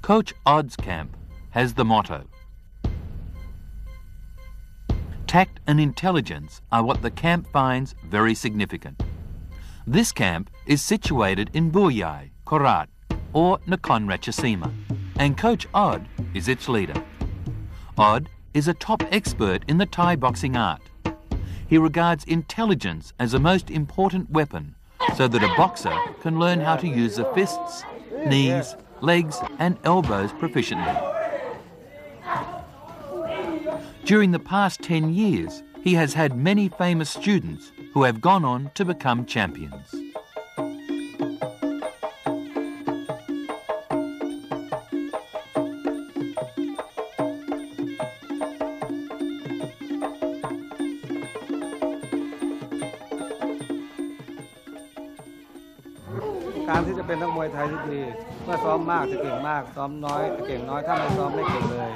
Coach Odd's camp has the motto, tact and intelligence are what the camp finds very significant. This camp is situated in Buyai, Korat, or Nakhon Ratchasima, and Coach Odd is its leader. Odd is a top expert in the Thai boxing art. He regards intelligence as the most important weapon so that a boxer can learn how to use the fists, knees, legs and elbows proficiently. During the past 10 years, he has had many famous students who have gone on to become champions.การที่จะเป็นนักมวยไทยที่ดีเมื่อซ้อมมากจะเก่งมากซ้อมน้อยจะเก่งน้อยถ้าไม่ซ้อมไม่เก่งเลย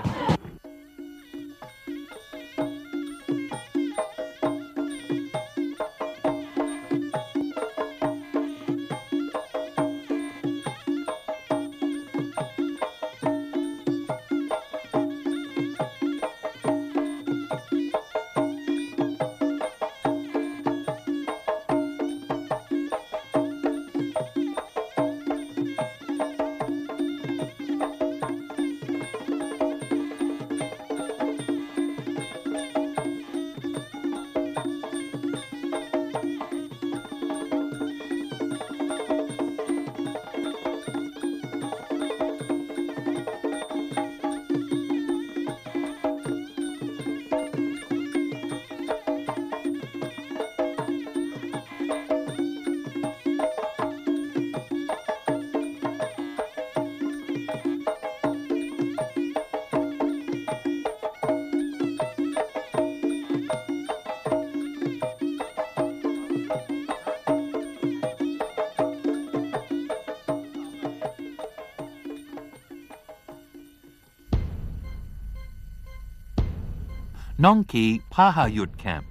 Nongki Pahayut Camp.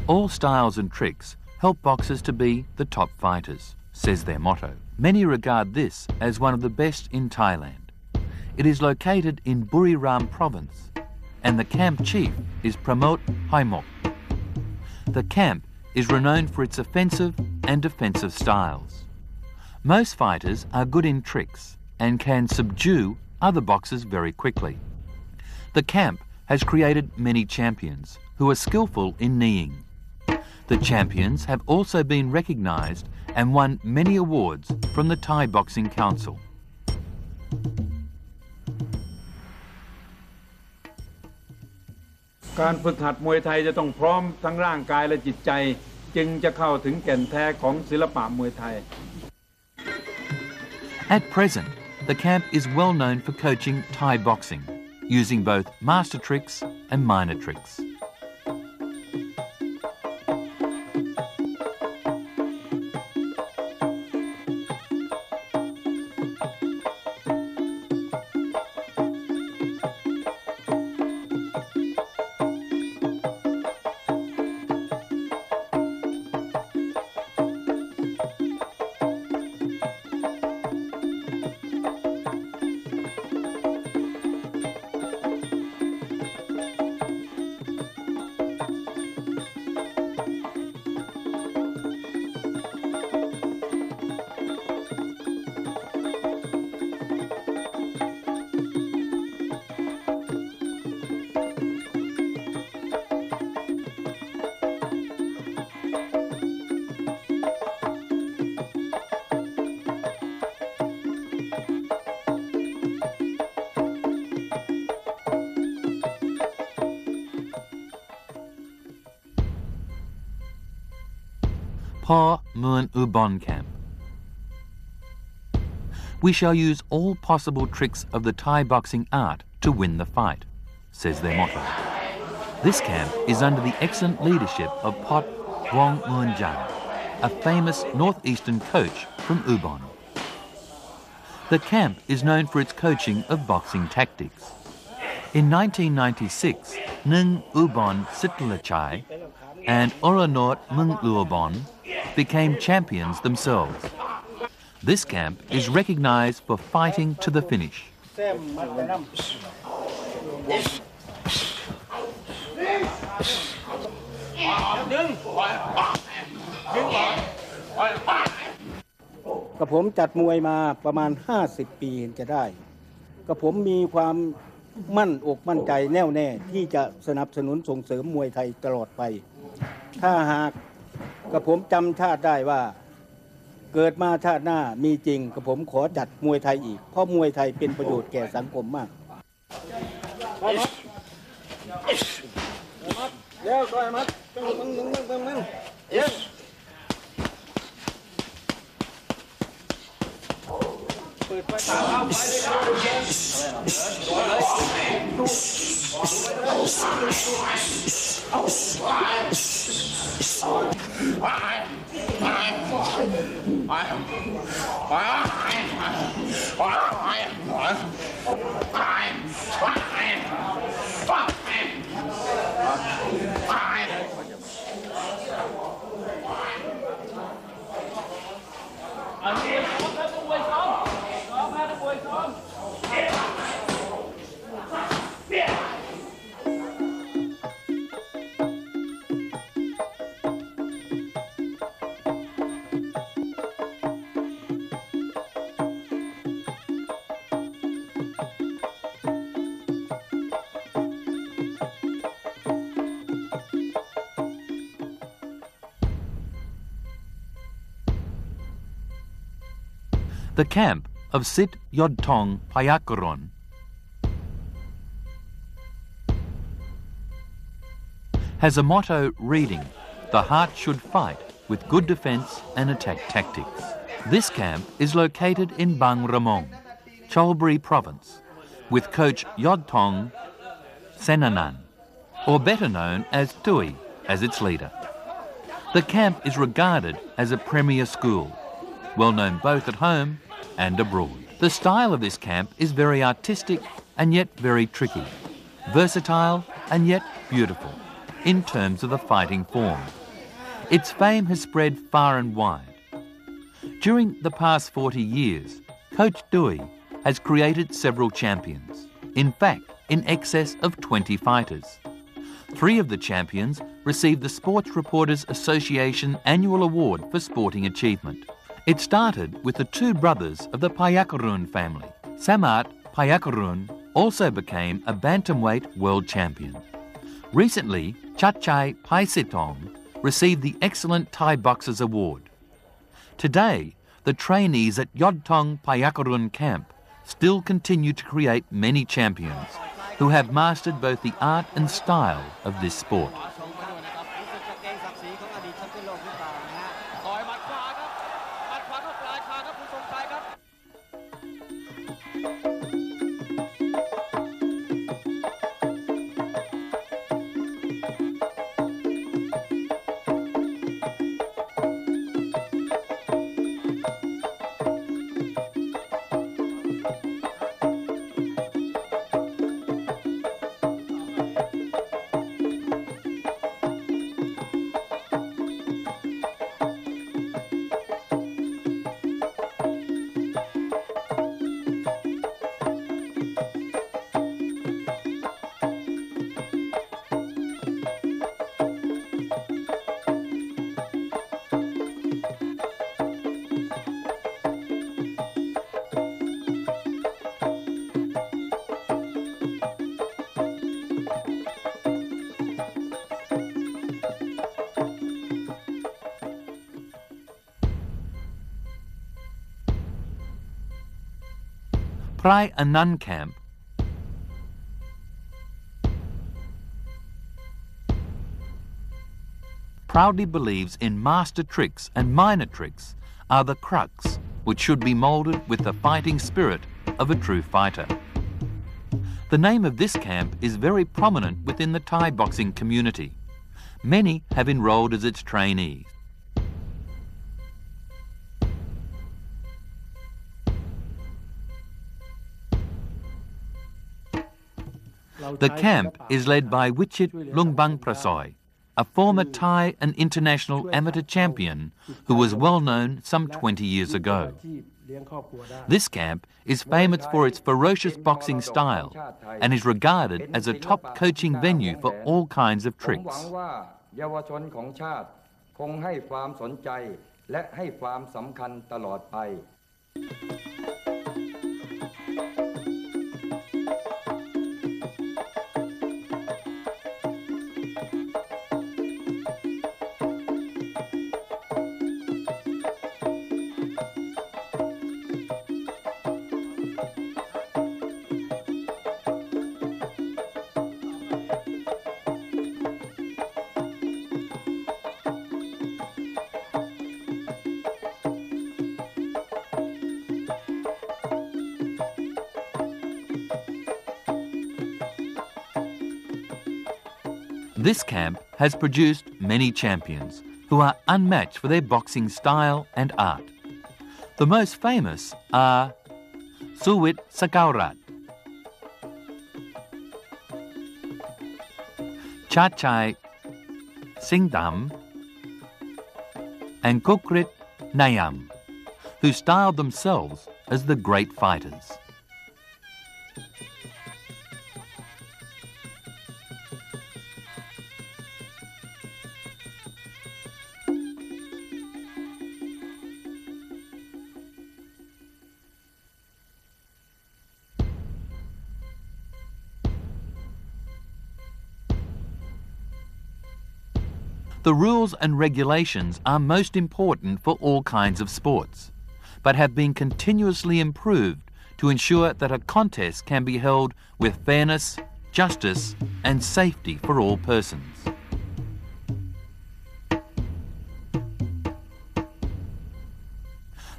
All styles and tricks help boxers to be the top fighters, says their motto. Many regard this as one of the best in Thailand. It is located in Buriram province, and the camp chief is Pramod Haimok. The camp is renowned for its offensive and defensive styles. Most fighters are good in tricks and can subdue other boxers very quickly. The camp has created many champions who are skillful in kneeing. The champions have also been recognised and won many awards from the Thai Boxing Council. การฝึกหัดมวยไทยจะต้องพร้อมทั้งร่างกายและจิตใจจึงจะเข้าถึงแก่นแท้ของศิลปะมวยไทย At present, the camp is well known for coaching Thai boxing, using both master tricks and minor tricks. Pa Muan Ubon Camp. We shall use all possible tricks of the Thai boxing art to win the fight, says their motto. This camp is under the excellent leadership of Pot Wong Muan Jan, a famous northeastern coach from Ubon. The camp is known for its coaching of boxing tactics. In 1996, Nung Ubon Sitlachai and Oranort Mung Luobon became champions themselves. This camp is recognised for fighting to the finish. กับผมจัดมวยมาประมาณ50 ปีจะได้กับผมมีความมั่นอกมั่นใจแน่วแน่ที่จะสนับสนุนส่งเสริมมวยไทยตลอดไปถ้าหากกับผมจำชาติได้ว่าเกิดมาชาติหน้ามีจริงกับผมขอจัดมวยไทยอีกเพราะมวยไทยเป็นประโยชน์แก่สังคมมากเดี๋ยวก่อนมัดมึงเปิดไฟตาเอาไปThe camp of Sit Yodthong Payakaron has a motto reading, "The heart should fight with good defence and attack tactics." This camp is located in Bang Ramong, Cholburi province, with coach Yodthong Senanan, or better known as Tui, as its leader. The camp is regarded as a premier school, well known both at home and abroad. The style of this camp is very artistic and yet very tricky, versatile and yet beautiful in terms of the fighting form. Its fame has spread far and wide. During the past 40 years, Coach Dui has created several champions. In fact, in excess of 20 fighters. 3 of the champions received the Sports Reporters Association Annual Award for Sporting Achievement. It started with the 2 brothers of the Payakarun family. Samat Payakarun also became a bantamweight world champion. Recently, Chachai Paisitong received the Excellent Thai Boxers Award. Today, the trainees at Yodthong Payakarun camp still continue to create many champions who have mastered both the art and style of this sport. Prai Anand camp proudly believes in master tricks, and minor tricks are the crux which should be moulded with the fighting spirit of a true fighter. The name of this camp is very prominent within the Thai boxing community. Many have enrolled as its trainees. The camp is led by Wichit Lungbang Prasoy, a former Thai and international amateur champion who was well known some 20 years ago. This camp is famous for its ferocious boxing style and is regarded as a top coaching venue for all kinds of tricks. This camp has produced many champions who are unmatched for their boxing style and art. The most famous are Suwit Sakaurat, Chachai Singdam, and Kukrit Nayam, who styled themselves as the great fighters. The rules and regulations are most important for all kinds of sports, but have been continuously improved to ensure that a contest can be held with fairness, justice, and safety for all persons.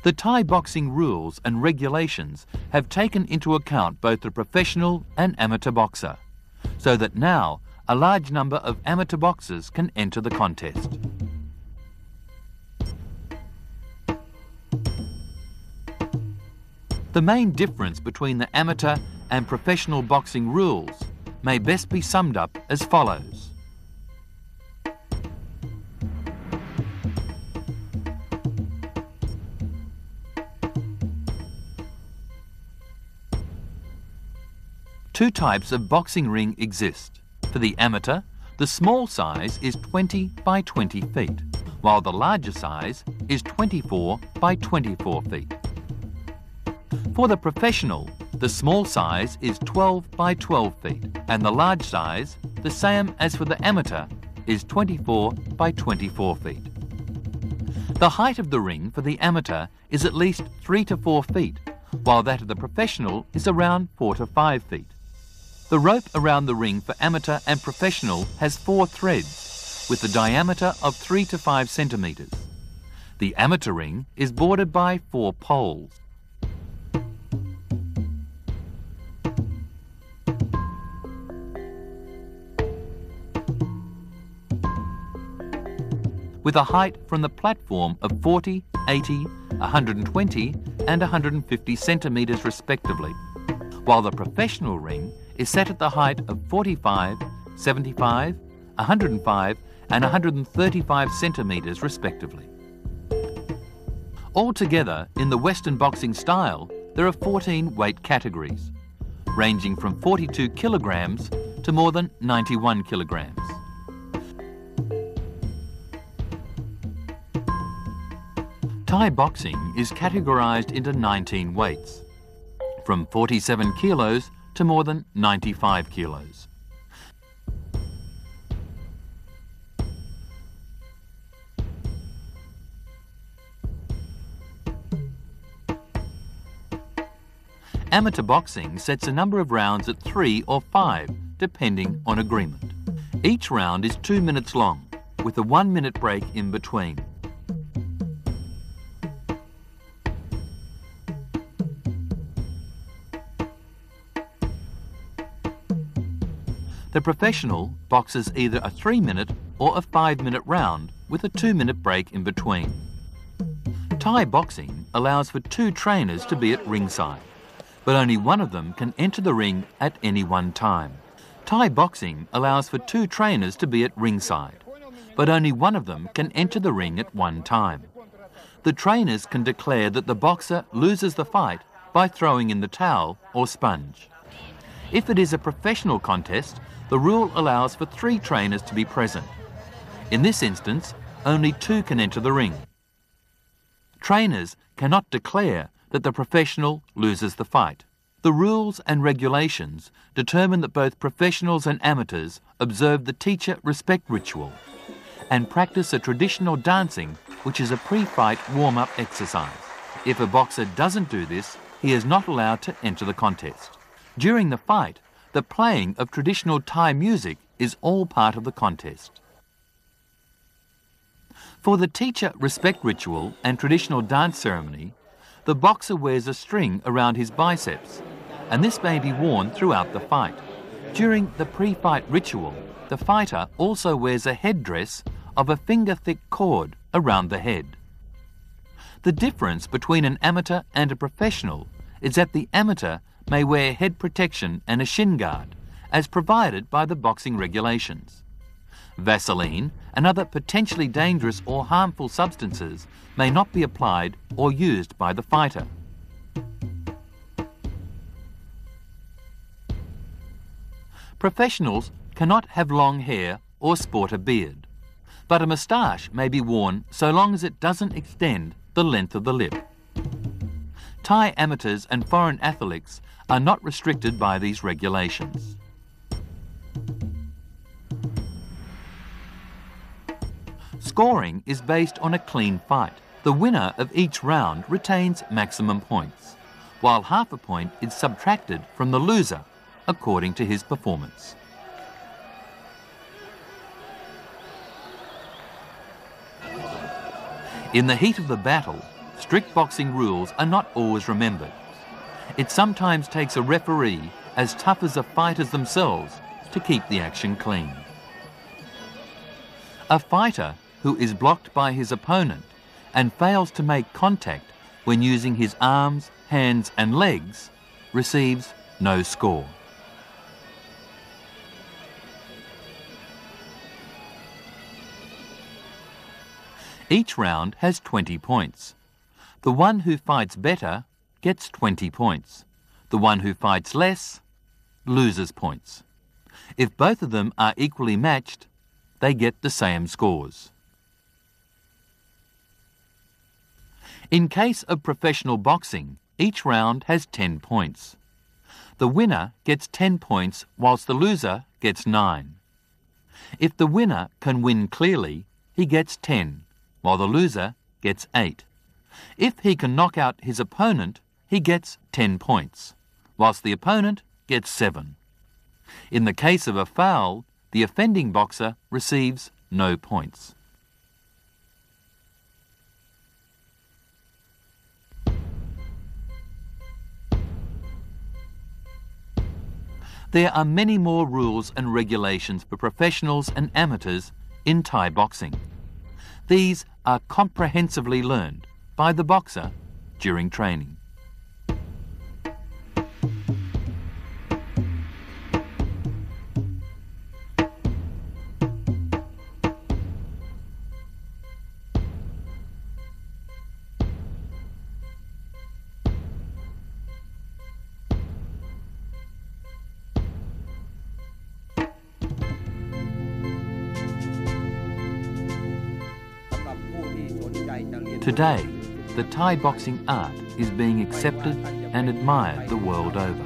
The Thai boxing rules and regulations have taken into account both the professional and amateur boxer, so that now a large number of amateur boxers can enter the contest. The main difference between the amateur and professional boxing rules may best be summed up as follows. Two types of boxing ring exist. For the amateur, the small size is 20 by 20 feet, while the larger size is 24 by 24 feet. For the professional, the small size is 12 by 12 feet, and the large size, the same as for the amateur, is 24 by 24 feet. The height of the ring for the amateur is at least 3 to 4 feet, while that of the professional is around 4 to 5 feet. The rope around the ring for amateur and professional has 4 threads, with a diameter of 3 to 5 centimetres. The amateur ring is bordered by 4 poles. With a height from the platform of 40, 80, 120 and 150 centimetres respectively, while the professional ring is set at the height of 45, 75, 105 and 135 centimetres respectively. Altogether, in the Western boxing style, there are 14 weight categories, ranging from 42 kilograms to more than 91 kilograms. Thai boxing is categorised into 19 weights, from 47 kilos to more than 95 kilos. Amateur boxing sets a number of rounds at 3 or 5, depending on agreement. Each round is 2 minutes long, with a 1-minute break in between. The professional boxes either a 3-minute or a 5-minute round with a 2-minute break in between. Thai boxing allows for 2 trainers to be at ringside, but only one of them can enter the ring at any one time. Thai boxing allows for 2 trainers to be at ringside, but only one of them can enter the ring at one time. The trainers can declare that the boxer loses the fight by throwing in the towel or sponge. If it is a professional contest, the rule allows for 3 trainers to be present. In this instance, only 2 can enter the ring. Trainers cannot declare that the professional loses the fight. The rules and regulations determine that both professionals and amateurs observe the teacher respect ritual and practice a traditional dancing, which is a pre-fight warm-up exercise. If a boxer doesn't do this, he is not allowed to enter the contest. During the fight, the playing of traditional Thai music is all part of the contest. For the teacher respect ritual and traditional dance ceremony, the boxer wears a string around his biceps, and this may be worn throughout the fight. During the pre-fight ritual, the fighter also wears a headdress of a finger-thick cord around the head. The difference between an amateur and a professional is that the amateur may wear head protection and a shin guard, as provided by the boxing regulations. Vaseline and other potentially dangerous or harmful substances may not be applied or used by the fighter. Professionals cannot have long hair or sport a beard, but a moustache may be worn so long as it doesn't extend the length of the lip. Thai amateurs and foreign athletes are not restricted by these regulations. Scoring is based on a clean fight. The winner of each round retains maximum points, while half a point is subtracted from the loser according to his performance. In the heat of the battle, strict boxing rules are not always remembered. It sometimes takes a referee as tough as the fighters themselves to keep the action clean. A fighter who is blocked by his opponent and fails to make contact when using his arms, hands and legs receives no score. Each round has 20 points. The one who fights better gets 20 points. The one who fights less loses points. If both of them are equally matched, they get the same scores. In case of professional boxing, each round has 10 points. The winner gets 10 points whilst the loser gets 9. If the winner can win clearly, he gets 10, while the loser gets 8. If he can knock out his opponent, he gets 10 points, whilst the opponent gets 7. In the case of a foul, the offending boxer receives no points. There are many more rules and regulations for professionals and amateurs in Thai boxing. These are comprehensively learned by the boxer during training. Today, the Thai boxing art is being accepted and admired the world over.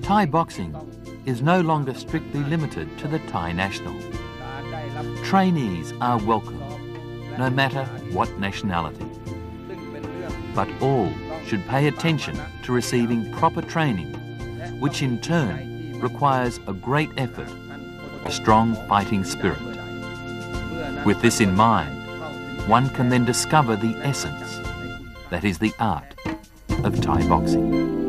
Thai boxing is no longer strictly limited to the Thai national. Trainees are welcome, no matter what nationality. But all should pay attention to receiving proper training, which in turn requires a great effort, a strong fighting spirit. With this in mind, one can then discover the essence, that is the art of Thai boxing.